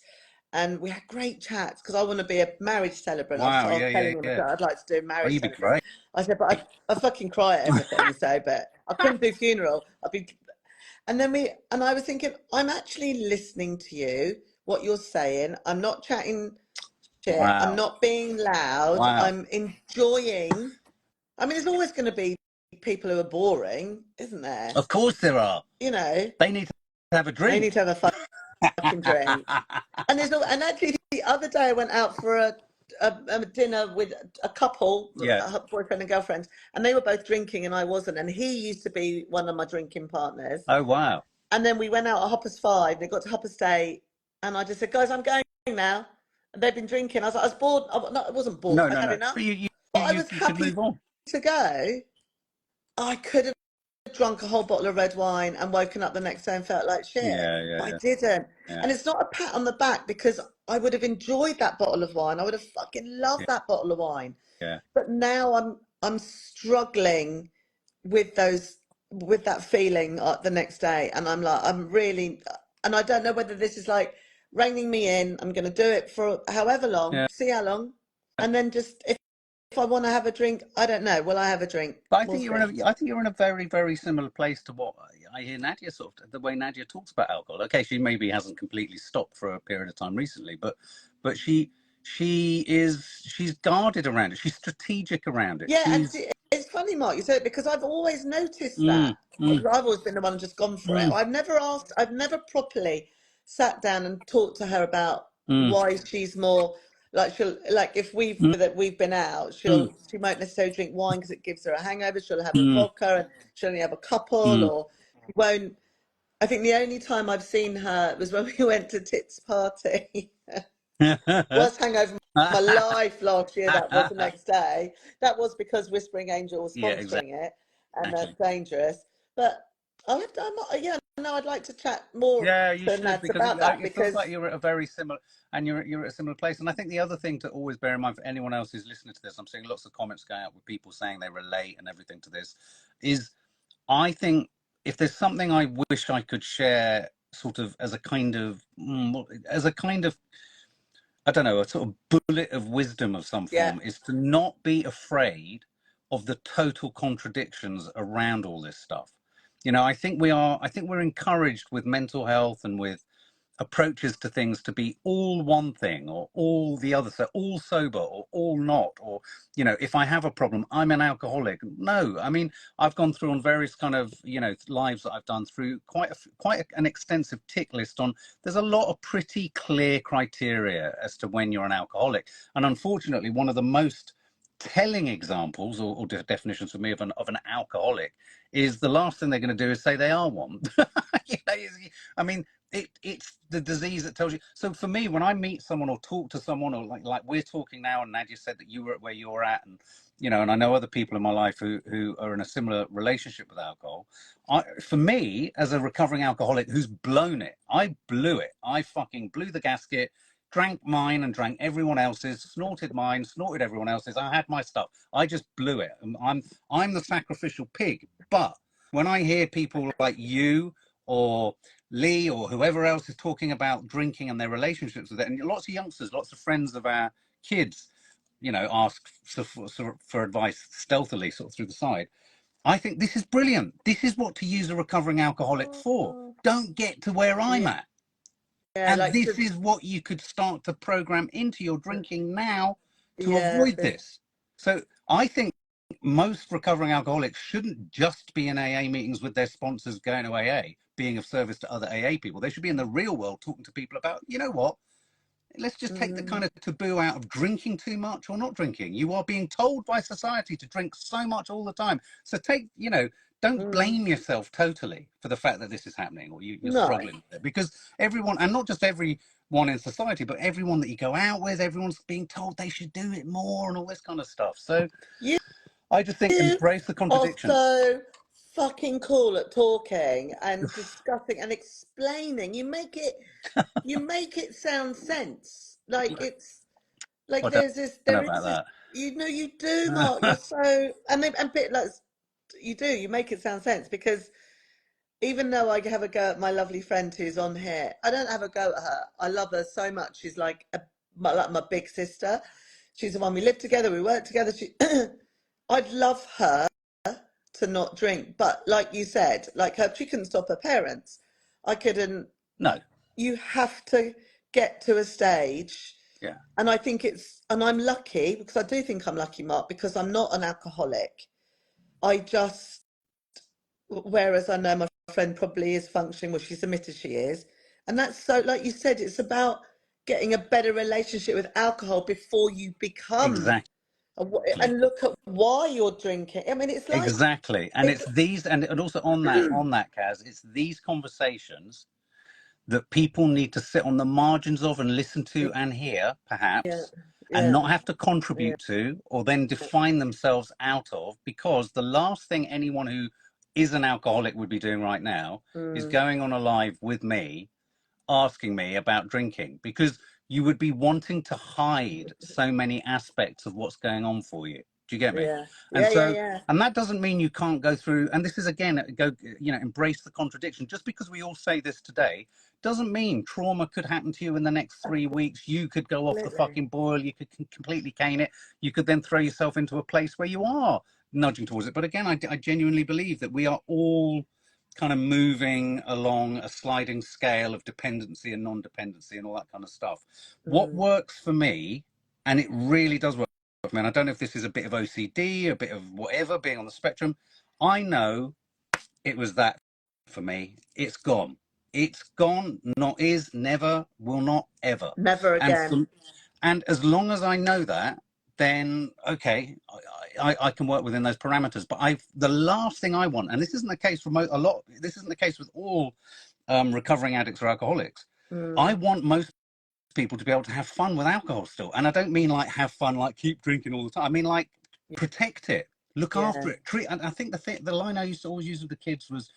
and we had great chats because I want to be a marriage celebrant. Wow, I was telling him that I'd like to do a marriage celebrant. celebrant. I said, but I fucking cry at everything, so but I couldn't do funeral. And I was thinking, I'm actually listening to you, what you're saying. I'm not chatting shit. Wow. I'm not being loud. Wow. I'm enjoying. I mean, there's always going to be people who are boring, isn't there? Of course there are. You know, they need to have a drink. They need to have a fucking drink. And actually, the other day I went out for a dinner with a couple, a boyfriend and girlfriend, and they were both drinking and I wasn't. And he used to be one of my drinking partners. Oh, wow. And then we went out at Hoppers 5. They got to Hoppers Day, and I just said, "Guys, I'm going now." And they've been drinking. I was bored. I wasn't bored. I had enough. But I was happy to go. I could have drunk a whole bottle of red wine and woken up the next day and felt like shit. But I didn't. And it's not a pat on the back, because I would have enjoyed that bottle of wine. I would have fucking loved that bottle of wine. But now I'm struggling with that feeling the next day, and I'm really, and I don't know whether this is like reining me in. I'm going to do it for however long, see how long, and then just if I want to have a drink, I don't know, will I have a drink? But I think you're in a very, very similar place to what I hear Nadia the way Nadia talks about alcohol. Okay, she maybe hasn't completely stopped for a period of time recently, but she's guarded around it. She's strategic around it. And it's funny, Mark, you said it, because I've always noticed that. I've always been the one who's just gone for it. I've never properly sat down and talked to her about why she's more like if we've been out, she won't necessarily drink wine because it gives her a hangover. She'll have a vodka, and she'll only have a couple, or she won't. I think the only time I've seen her was when we went to Tit's party. Worst hangover of my life last year. That was the next day. That was because Whispering Angel was sponsoring it, and that's dangerous. But I'd like to chat more to Nads about that, because feels like you're at a very similar, and you're at a similar place. And I think the other thing to always bear in mind for anyone else who's listening to this, I'm seeing lots of comments going out with people saying they relate and everything to this, is I think if there's something I wish I could share sort of as a kind of I don't know, a sort of bullet of wisdom of some form, is to not be afraid of the total contradictions around all this stuff. You know, I think we're encouraged with mental health and with approaches to things to be all one thing or all the other, so all sober or all not, or, you know, if I have a problem, I'm an alcoholic. No, I mean, I've gone through on various kind of, you know, lives that I've done through quite an extensive tick list on, there's a lot of pretty clear criteria as to when you're an alcoholic. And unfortunately, one of the most telling examples or definitions for me of an alcoholic is the last thing they're going to do is say they are one. You know, I mean, it's the disease that tells you. So for me, when I meet someone or talk to someone, or like we're talking now, and Nadia said that you were at where you're at, and you know, and I know other people in my life who are in a similar relationship with alcohol. For me, as a recovering alcoholic who's blown it, I blew it. I fucking blew the gasket, drank mine and drank everyone else's, snorted mine, snorted everyone else's. I had my stuff. I just blew it. I'm the sacrificial pig. But when I hear people like you or Lee or whoever else is talking about drinking and their relationships with it, and lots of youngsters, lots of friends of our kids, ask for advice stealthily, sort of through the side. I think this is brilliant. This is what to use a recovering alcoholic for. Don't get to where I'm at. And like this is what you could start to program into your drinking now to yeah, avoid this. So I think most recovering alcoholics shouldn't just be in AA meetings with their sponsors going to AA, being of service to other AA people. They should be in the real world talking to people about, you know what? Let's just take the kind of taboo out of drinking too much or not drinking. You are being told by society to drink so much all the time. So don't blame yourself totally for the fact that this is happening or you're struggling with it. Because everyone, and not just everyone in society, but everyone that you go out with, everyone's being told they should do it more and all this kind of stuff. So I just think embrace the contradiction. Also, fucking cool at talking and discussing and explaining. You make it sound sense. Like it's like I there don't is know about this. that. You do, Mark. You're so and bit like you do. You make it sound sense because even though I have a go at my lovely friend who's on here, I don't have a go at her. I love her so much. She's like my big sister. She's the one we live together. We work together. I'd love her to not drink, but like you said, like her, she couldn't stop her parents. I couldn't. No. You have to get to a stage. Yeah. And I think and I'm lucky because I do think I'm lucky, Mark, because I'm not an alcoholic. Whereas I know my friend probably is functioning, well, she's admitted she is. And that's so, like you said, it's about getting a better relationship with alcohol before you become. Exactly. And look at why you're drinking. I mean, it's like exactly, and it's these, and also on that, CAZ, it's these conversations that people need to sit on the margins of and listen to and hear, perhaps, and not have to contribute to or then define themselves out of, because the last thing anyone who is an alcoholic would be doing right now is going on a live with me asking me about drinking, because you would be wanting to hide so many aspects of what's going on for you. Do you get me? And that doesn't mean you can't go through, and this is again, embrace the contradiction. Just because we all say this today doesn't mean trauma could happen to you in the next 3 weeks. You could go off the fucking boil, you could completely cane it, you could then throw yourself into a place where you are nudging towards it. But again, I genuinely believe that we are all kind of moving along a sliding scale of dependency and non-dependency and all that kind of stuff. What works for me, and it really does work for me, and I don't know if this is a bit of OCD, a bit of whatever, being on the spectrum, I know it was that for me. It's gone. It's gone, not is, never, will not, ever. Never again. And as long as I know that, then okay, I can work within those parameters. But the last thing I want, and this isn't the case for this isn't the case with all recovering addicts or alcoholics. I want most people to be able to have fun with alcohol still, and I don't mean like have fun, like keep drinking all the time. I mean like protect it, look after it, treat. And I think the line I used to always use with the kids was,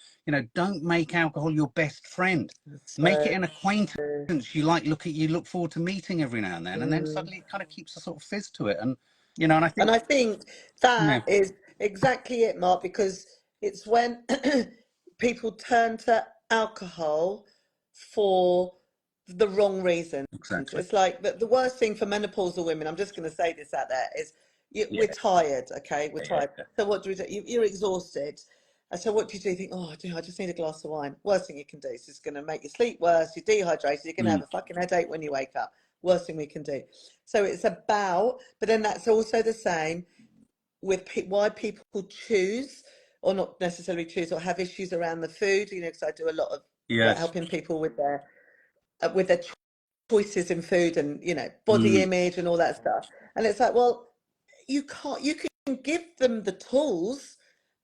don't make alcohol your best friend. Make it an acquaintance you look forward to meeting every now and then suddenly it kind of keeps a sort of fizz to it. And and I think that is exactly it, Mark, because it's when people turn to alcohol for the wrong reasons. Exactly. It's like the worst thing for menopausal women, I'm just going to say this out there, is we're tired, okay? We're tired. So what do we do? You're exhausted. And so what do? You think, oh, I just need a glass of wine. Worst thing you can do. It's just going to make you sleep worse. You're dehydrated. You're going to have a fucking headache when you wake up. Worst thing we can do. So it's about, but then that's also the same with why people choose or not necessarily choose or have issues around the food, because I do a lot of work helping people with their choices in food and, body image and all that stuff. And it's like, well, you can give them the tools,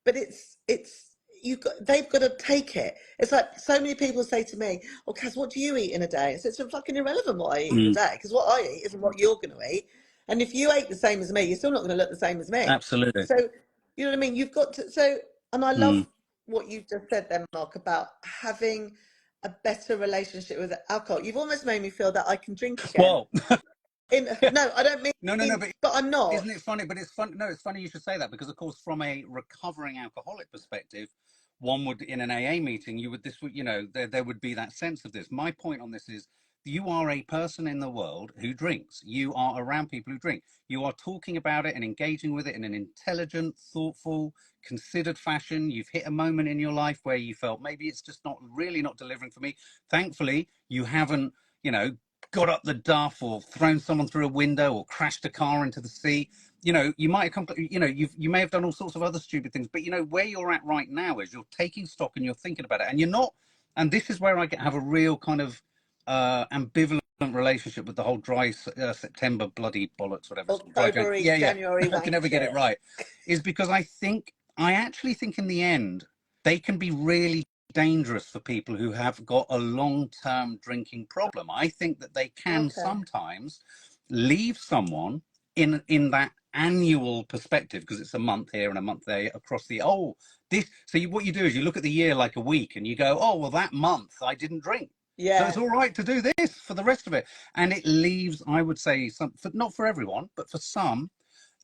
but they've got to take it. It's like so many people say to me, "Oh, Kaz, what do you eat in a day?" So it's fucking irrelevant what I eat in a day, because what I eat isn't what you're going to eat. And if you ate the same as me, you're still not going to look the same as me. Absolutely. So you know what I mean. You've got to. So, and I love what you just said then, Mark, about having a better relationship with alcohol. You've almost made me feel that I can drink again. Well. No, I don't mean. No, but I'm not. Isn't it funny? But it's fun. No, it's funny you should say that, because, of course, from a recovering alcoholic perspective, one would, in an AA meeting, you would, this would, there would be that sense of this. My point on this is, you are a person in the world who drinks. You are around people who drink. You are talking about it and engaging with it in an intelligent, thoughtful, considered fashion. You've hit a moment in your life where you felt maybe it's just not really not delivering for me. Thankfully, you haven't, got up the duff or thrown someone through a window or crashed a car into the sea. You might have come, you may have done all sorts of other stupid things, but where you're at right now is you're taking stock and you're thinking about it, and you're not. And this is where I have a real kind of ambivalent relationship with the whole dry September bloody bollocks, whatever it's called. October, January, I can never get it right. Is because I actually think in the end they can be really dangerous for people who have got a long-term drinking problem. I think that they can sometimes leave someone in that annual perspective, because it's a month here and a month there across the what you do is you look at the year like a week and you go, oh well, that month I didn't drink. Yeah. So it's all right to do this for the rest of it. And it leaves, I would say, not for everyone, but for some,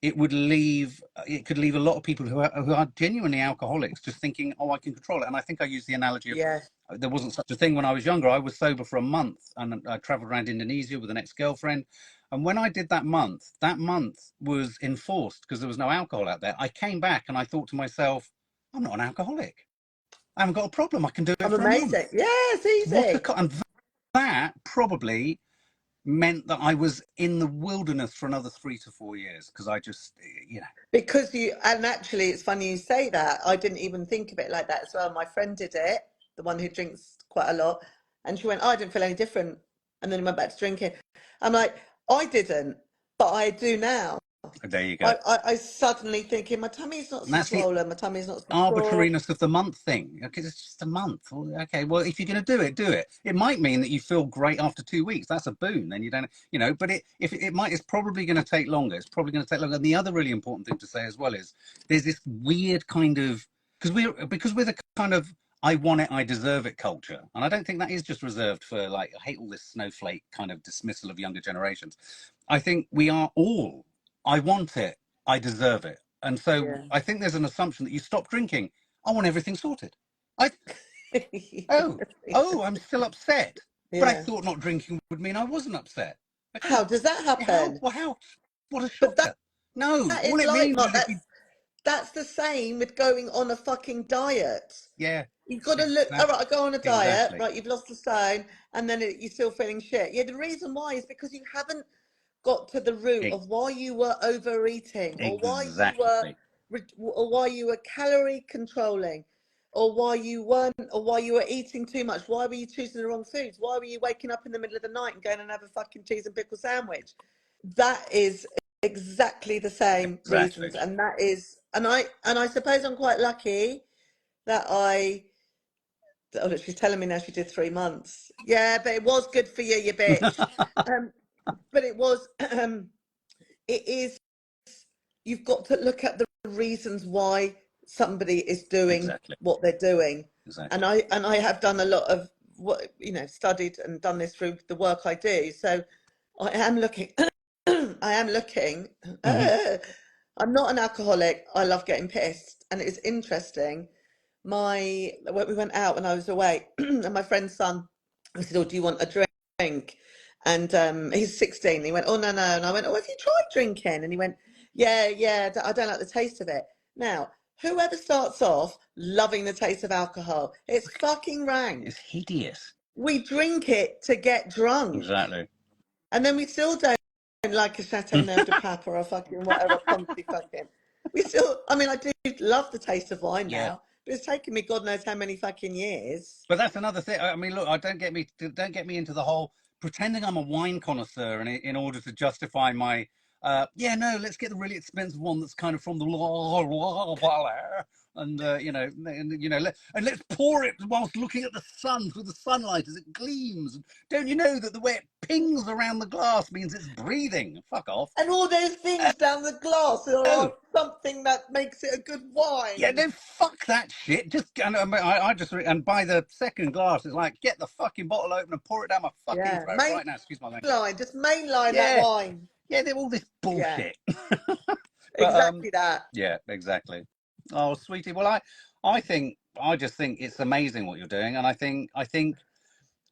it could leave a lot of people who are genuinely alcoholics just thinking, oh, I can control it. And I think I used the analogy of, there wasn't such a thing when I was younger. I was sober for a month and I traveled around Indonesia with an ex-girlfriend. And when I did that month was enforced because there was no alcohol out there. I came back and I thought to myself, I'm not an alcoholic. I haven't got a problem. I can do it for amazing. A month. Yeah, it's easy. And that probably meant that I was in the wilderness for another 3 to 4 years because I just, Because and actually it's funny you say that. I didn't even think of it like that as well. My friend did it, the one who drinks quite a lot, and she went, oh, I didn't feel any different. And then he went back to drinking. I'm like, I didn't, but I do now. There you go. I suddenly thinking my tummy's not so swollen, my tummy's not so arbitrariness of the month thing. Okay, it's just a month. Okay, well, if you're going to do it, do it. It might mean that you feel great after 2 weeks. That's a boon. Then you don't, but it's probably going to take longer. It's probably going to take longer. And the other really important thing to say as well is there's this weird kind of, because we're the kind of I want it, I deserve it culture. And I don't think that is just reserved for I hate all this snowflake kind of dismissal of younger generations. I think we are all, I want it, I deserve it. And so I think there's an assumption that you stop drinking. I want everything sorted. I'm still upset. But I thought not drinking would mean I wasn't upset. How does that happen? What a shocker. No, all it means is that's the same with going on a fucking diet. Yeah. You've got to look, all right, I go on a diet, right, you've lost a stone, and then you're still feeling shit. Yeah, the reason why is because you haven't got to the root of why you were overeating, or why you were calorie controlling, or why you were eating too much. Why were you choosing the wrong foods? Why were you waking up in the middle of the night and going and have a fucking cheese and pickle sandwich? That is exactly the same reasons, and that is, and I suppose I'm quite lucky that she's telling me now she did 3 months. Yeah, but it was good for you, you bitch. But it was, it is, you've got to look at the reasons why somebody is doing what they're doing. And I have done a lot of what, studied and done this through the work I do. So I am looking, I'm not an alcoholic. I love getting pissed. And it's interesting. We went out when I was away and my friend's son, I said, oh, do you want a drink? And he's 16. He went, oh, no. And I went, oh, have you tried drinking? And he went, yeah, I don't like the taste of it. Now, whoever starts off loving the taste of alcohol, it's fucking rank. It's hideous. We drink it to get drunk. Exactly. And then we still don't like a Chateau Neuf de Pape or a fucking whatever Ponty fucking. I do love the taste of wine now. But it's taken me God knows how many fucking years. But that's another thing. I mean, look, don't get me into the whole pretending I'm a wine connoisseur in order to justify my let's get the really expensive one that's kind of from the Loire Valley, and let's pour it whilst looking at the sun through the sunlight as it gleams. Don't you know that the way it pings around the glass means it's breathing? Fuck off. And all those things down the glass are something that makes it a good wine. Yeah, no, fuck that shit. And by the second glass, it's like, get the fucking bottle open and pour it down my fucking throat right now. Excuse my language. Just mainline that wine. Yeah, they're all this bullshit. Exactly that. Yeah, exactly. Oh, sweetie. Well, I think I just think it's amazing what you're doing, and I think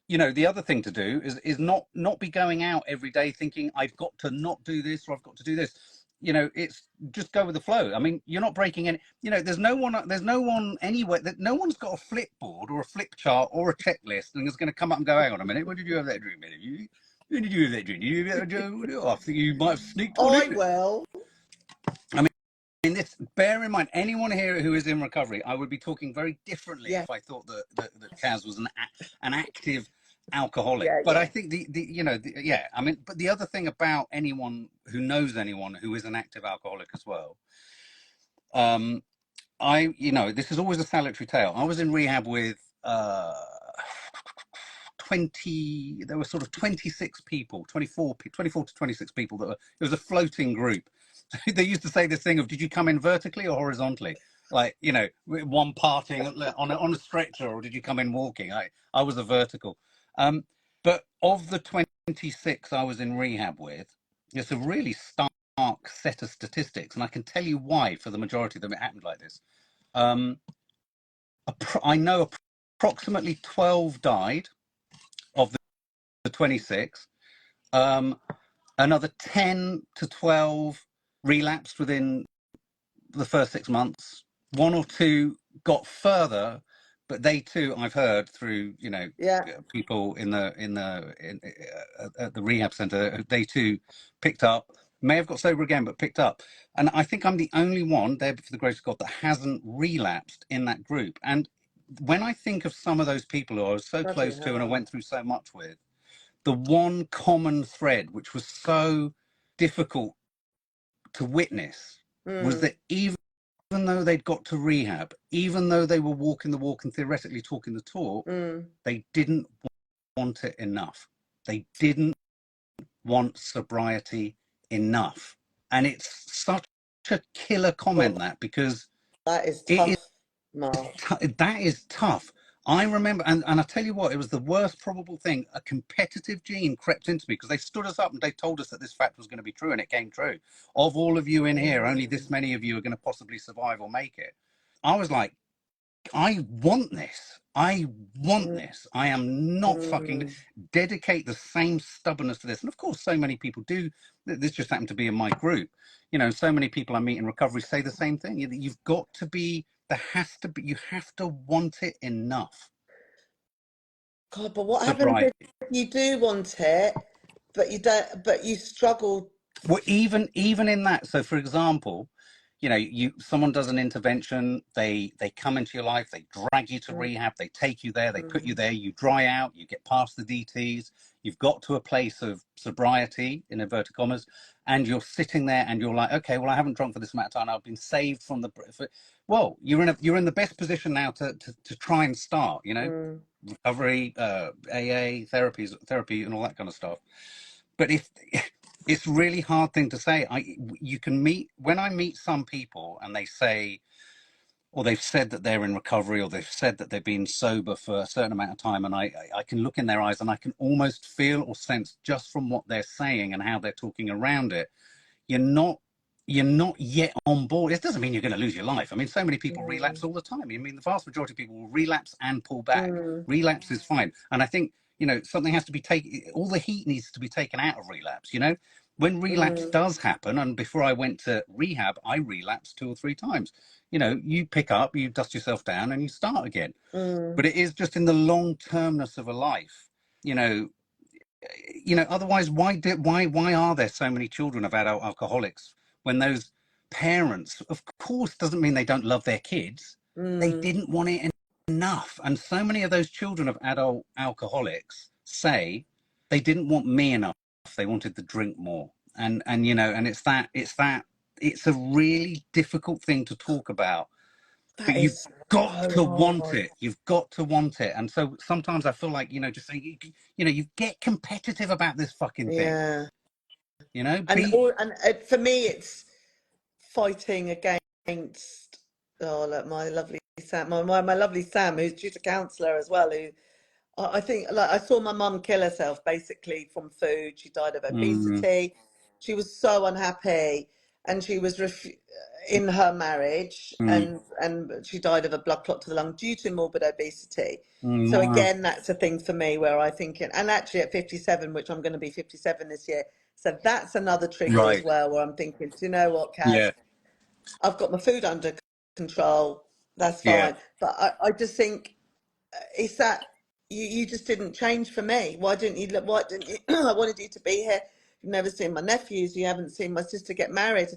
you know, the other thing to do is not be going out every day thinking I've got to not do this or I've got to do this. You know, it's just go with the flow. I mean, you're not breaking any. You know, there's no one anywhere that no one's got a flip board or a flip chart or a checklist and is going to come up and go, hang on a minute, when did you have that dream? When did you have that dream? I think you might have sneaked one I in. will. I mean, this, bear in mind, anyone here who is in recovery, I would be talking very differently Yeah. if I thought that CAZ was an active alcoholic. Yeah, But I yeah. think yeah, I mean, but the other thing about anyone who knows anyone who is an active alcoholic as well, this is always a salutary tale. I was in rehab with 20, there were sort of 26 people, 24 to 26 people it was a floating group. They used to say this thing of, did you come in vertically or horizontally? Like, you know, one parting on a stretcher, or did you come in walking? I was a vertical. But of the 26 I was in rehab with, it's a really stark set of statistics, and I can tell you why for the majority of them it happened like this. I know approximately 12 died of the 26. Another 10 to 12 relapsed within the first 6 months. One or two got further, but they too, I've heard through, you know, Yeah. people at the rehab center, they too picked up, may have got sober again, but picked up. And I think I'm the only one there, for the grace of God, that hasn't relapsed in that group. And when I think of some of those people who I was so Bloody close to and I hell. went through so much with, the one common thread, which was so difficult to witness, was that even though they'd got to rehab, even though they were walking the walk and theoretically talking the talk, they didn't want it enough. They didn't want sobriety enough. And it's such a killer comment, Well, that, because that is it is tough, Mark. that is tough. I remember, and I tell you what, it was the worst probable thing. A competitive gene crept into me, because they stood us up and they told us that this fact was going to be true, and it came true. Of all of you in here, only this many of you are going to possibly survive or make it. I was like, I want this. I want this. I am not fucking dedicate the same stubbornness to this. And of course, so many people do. This just happened to be in my group. You know, so many people I meet in recovery say the same thing. You've got to be, there has to be, you have to want it enough. God, but what happens if Sobriety. you do want it, but you don't, but you struggle? Well, even in that. So, for example, you know, someone does an intervention, they come into your life, they drag you to rehab, they take you there, they put you there, you dry out, you get past the DTs, you've got to a place of sobriety, in inverted commas, and you're sitting there and you're like, okay, well, I haven't drunk for this amount of time, I've been saved from well, you're in the best position now to try and start, you know, recovery, AA, therapy, and all that kind of stuff. But if it's really hard thing to say. You can meet, when I meet some people and they say, or they've said that they're in recovery, or they've said that they've been sober for a certain amount of time, and I can look in their eyes and I can almost feel or sense, just from what they're saying and how they're talking around it, you're not yet on board. It doesn't mean you're going to lose your life. I mean, so many people relapse all the time. I mean, the vast majority of people will relapse and pull back. Relapse is fine. And I think, you know, something has to be taken, all the heat needs to be taken out of relapse, you know? When relapse does happen, and before I went to rehab, I relapsed 2 or 3 times. You know, you pick up, you dust yourself down, and you start again. But it is just in the long termness of a life, you know, otherwise, why are there so many children of adult alcoholics, when those parents, of course, doesn't mean they don't love their kids, they didn't want it enough. And so many of those children of adult alcoholics say they didn't want me enough, they wanted the drink more. And you know, and it's a really difficult thing to talk about, That but you've is got so to want hard. it. You've got to want it. And so sometimes I feel like, you know, just saying, you know, you get competitive about this fucking thing. Yeah. You know, And for me, it's fighting against, oh, look, my lovely Sam, my lovely Sam, who's she's a counsellor as well, who I think, like, I saw my mum kill herself basically from food. She died of obesity. She was so unhappy. and she was in her marriage, and she died of a blood clot to the lung due to morbid obesity. So Wow. again, that's a thing for me where I think, and actually at 57, which I'm going to be 57 this year, so that's another trigger as Right. well, where I'm thinking, do you know what, Kaz? Yeah. I've got my food under control. That's Yeah. fine. But I just think it's that you just didn't change for me. Why didn't you? Why didn't you? I wanted you to be here. You've never seen my nephews. You haven't seen my sister get married.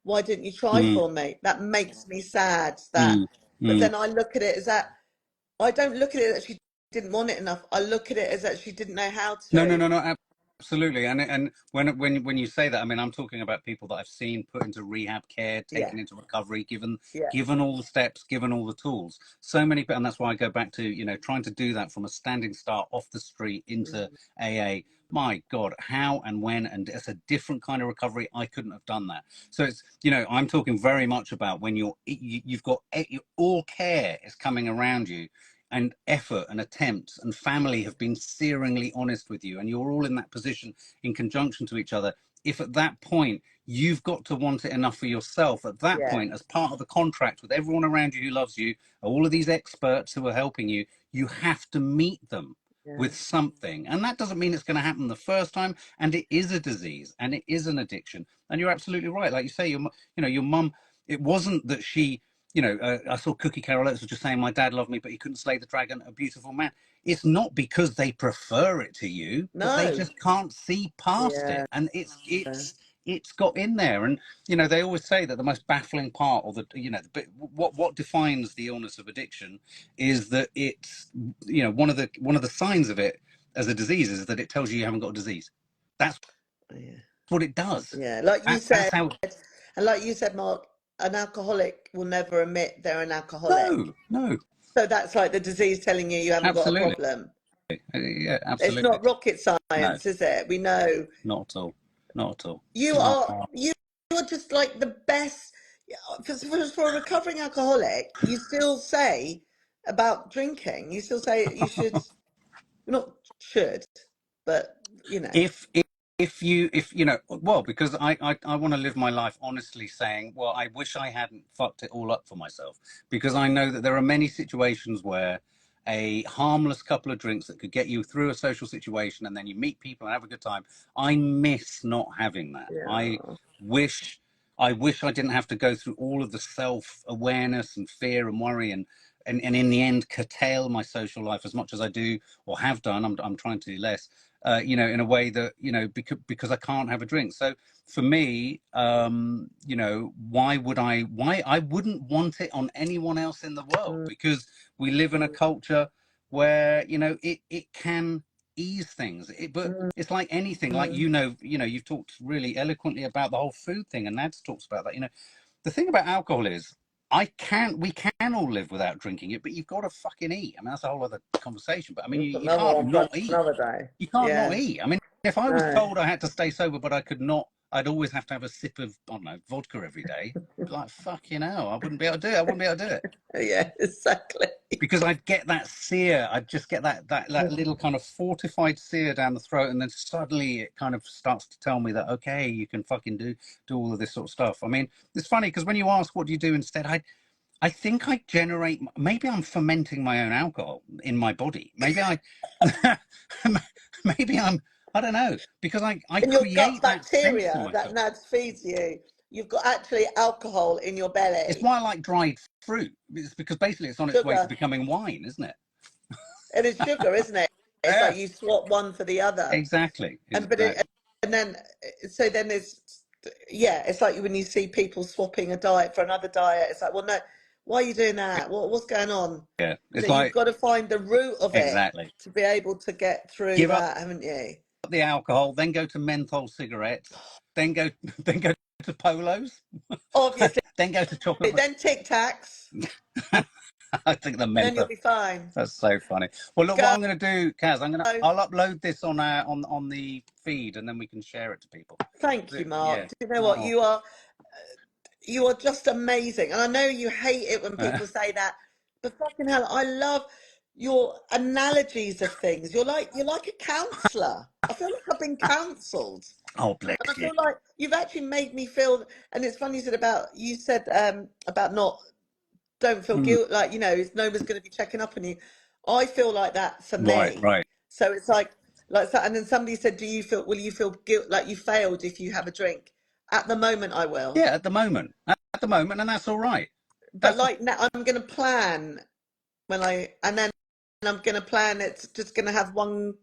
Why didn't you try Mm, for me? That makes me sad. That, mm, but mm. then I look at it as that I don't look at it that she didn't want it enough. I look at it as that she didn't know how No, no, to. no, no, absolutely. And when you say that, I mean, I'm talking about people that I've seen put into rehab care, Yeah, taken into recovery, given yeah, given all the steps, given all the tools. So many, and that's why I go back to, trying to do that from a standing start off the street into AA. My God, how and when, and it's a different kind of recovery. I couldn't have done that. So it's, I'm talking very much about when you've got all care is coming around you, and effort and attempts and family have been searingly honest with you, and you're all in that position in conjunction to each other. If at that point you've got to want it enough for yourself, at that yeah, point, as part of the contract with everyone around you who loves you, all of these experts who are helping you, you have to meet them yeah. with something. And that doesn't mean it's going to happen the first time, and it is a disease and it is an addiction. And you're absolutely right, like you say, your mum, it wasn't that she, I saw Cookie Carol Oates was just saying, my dad loved me, but he couldn't slay the dragon, a beautiful man. It's not because they prefer it to you, but they No. just can't see past Yeah. it. And it's got in there. And, they always say that the most baffling part, or what defines the illness of addiction is that it's, one of the signs of it as a disease is that it tells you haven't got a disease. That's Yeah. what it does. Yeah. Like you That's said, how. and like you said, Mark, an alcoholic will never admit they're an alcoholic. No, So that's like the disease telling you you haven't got a absolutely. problem. Yeah, It's absolutely. not rocket No, science, is it? We know not at all. Not at all. you Not are you're just like the best for a recovering alcoholic. You still say about drinking. You still say you should not should, but you know. if well, because I want to live my life honestly, saying, well, I wish I hadn't fucked it all up for myself, because I know that there are many situations where a harmless couple of drinks that could get you through a social situation, and then you meet people and have a good time. I miss not having that. Yeah. Wish I wish I didn't have to go through all of the self-awareness and fear and worry, and in the end curtail my social life as much as I do or have done. I'm trying to do less, in a way that, because I can't have a drink. So for me, why I wouldn't want it on anyone else in the world, Mm, because we live in a culture where, it can ease things. But mm, it's like anything, like, mm, you've talked really eloquently about the whole food thing, and Nads talks about that. The thing about alcohol is, we can all live without drinking it, but you've got to fucking eat. I mean, that's a whole other conversation. But I mean, we've got you another can't one for not eat. another day. You can't not Yeah. eat. I mean, if I was No. told I had to stay sober, but I could not, I'd always have to have a sip of, I don't know, vodka every day. I'd be like, fucking hell, I wouldn't be able to do it. I wouldn't be able to do it, Yeah, exactly. because I'd get that sear. I'd just get that little kind of fortified sear down the throat, and then suddenly it kind of starts to tell me that, okay, you can fucking do all of this sort of stuff. I mean, it's funny because when you ask what do you do instead, I think I generate. Maybe I'm fermenting my own alcohol in my body. Maybe maybe I'm. I don't know, because I In your gut create that sense for bacteria that myself. NADS feeds you, you've got actually alcohol in your It's belly. why I like dried fruit. It's because basically it's on its way to Sugar. becoming wine, isn't it? And it's sugar, isn't it? It's Yeah, like you swap one for the other. exactly, And but it exactly. and then so then there's yeah, it's like when you see people swapping a diet for another diet, it's like, well no, why are you doing that? What's going on? Yeah, So it's you've like, got to find the root of it exactly. to be able to get through Give up that, haven't you? the alcohol, then go to menthol cigarettes, then go then go to polos, Obviously. then go to chocolate. Then Tic Tacs, I think the and then you'll menthol. be fine. That's so funny. Well, look, what Go. I'm going to do, Kaz, I'll upload this on the feed, and then we can share it to people. Thank you, Mark. Yeah. Do you know what? Oh. You are just amazing. And I know you hate it when people say that, but fucking hell, I love your analogies of things. You're like a counsellor. I feel like I've been counselled. Oh, bless And I you. feel like you've actually made me feel, and it's funny you said about not, don't feel guilt, like, you know, no one's going to be checking up on you. I feel like that for Right, me. right. So it's like so, and then somebody said, will you feel guilt, like you failed if you have a drink? At the moment, I will. Yeah, at the moment, and that's all right. But That's like now, I'm going to plan and then I'm going to plan. It's just going to have one.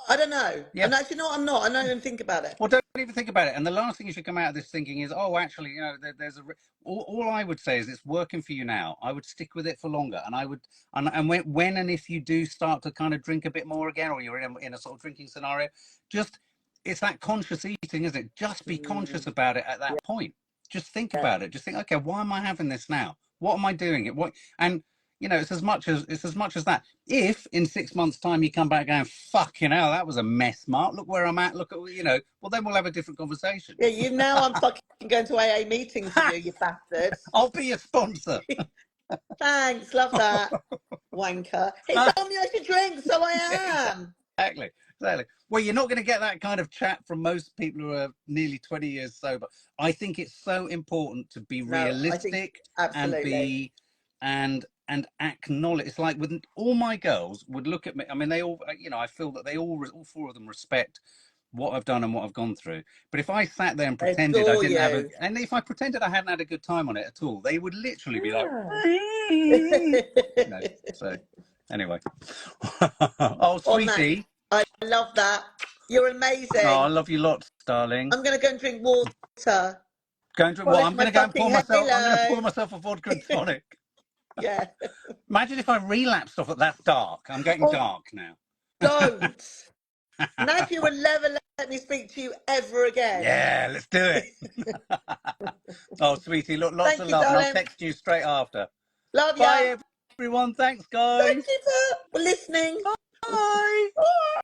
I don't know. yeah. And actually, no, I'm not. I don't even think about it. Well, don't even think about it. And the last thing you should come out of this thinking is, oh, actually, you know, there's a. All I would say is it's working for you now. I would stick with it for longer, and I would, and when and if you do start to kind of drink a bit more again, or you're in a sort of drinking scenario, just it's that conscious eating, isn't it? Just be conscious about it at that point. Just think Yeah. about it. Just think, okay, why am I having this now? What am I doing it? What and you know, it's as much as that. If in 6 months' time you come back going, fucking hell, that was a mess, Mark. Look where I'm at. Look at, you know, well, then we'll have a different conversation. Yeah, you now I'm fucking going to AA meetings with you bastard. I'll be your sponsor. Thanks, love that. Wanker. He told me I should drink, so I am. Exactly. Well, you're not going to get that kind of chat from most people who are nearly 20 years sober. I think it's so important to be realistic and be and acknowledge. It's like with all my girls would look at me. I mean, they all, you know, I feel that they all four of them respect what I've done and what I've gone through. But if I sat there and pretended I didn't have and if I pretended I hadn't had a good time on it at all, they would literally be like, you know, so anyway. Oh, sweetie. I love that. You're amazing. Oh, I love you lots, darling. I'm going to go and drink water. I'm going to go and pour myself. I'm going to pour myself a vodka and tonic. Yeah. Imagine if I relapsed off it. That's dark. I'm getting dark now. Don't. Now if you will never let me speak to you ever again. Yeah, let's do it. Oh, sweetie, look, lots of love. And I'll text you straight after. Love you. Bye, everyone. Thanks, guys. Thank you for listening. Bye. Bye.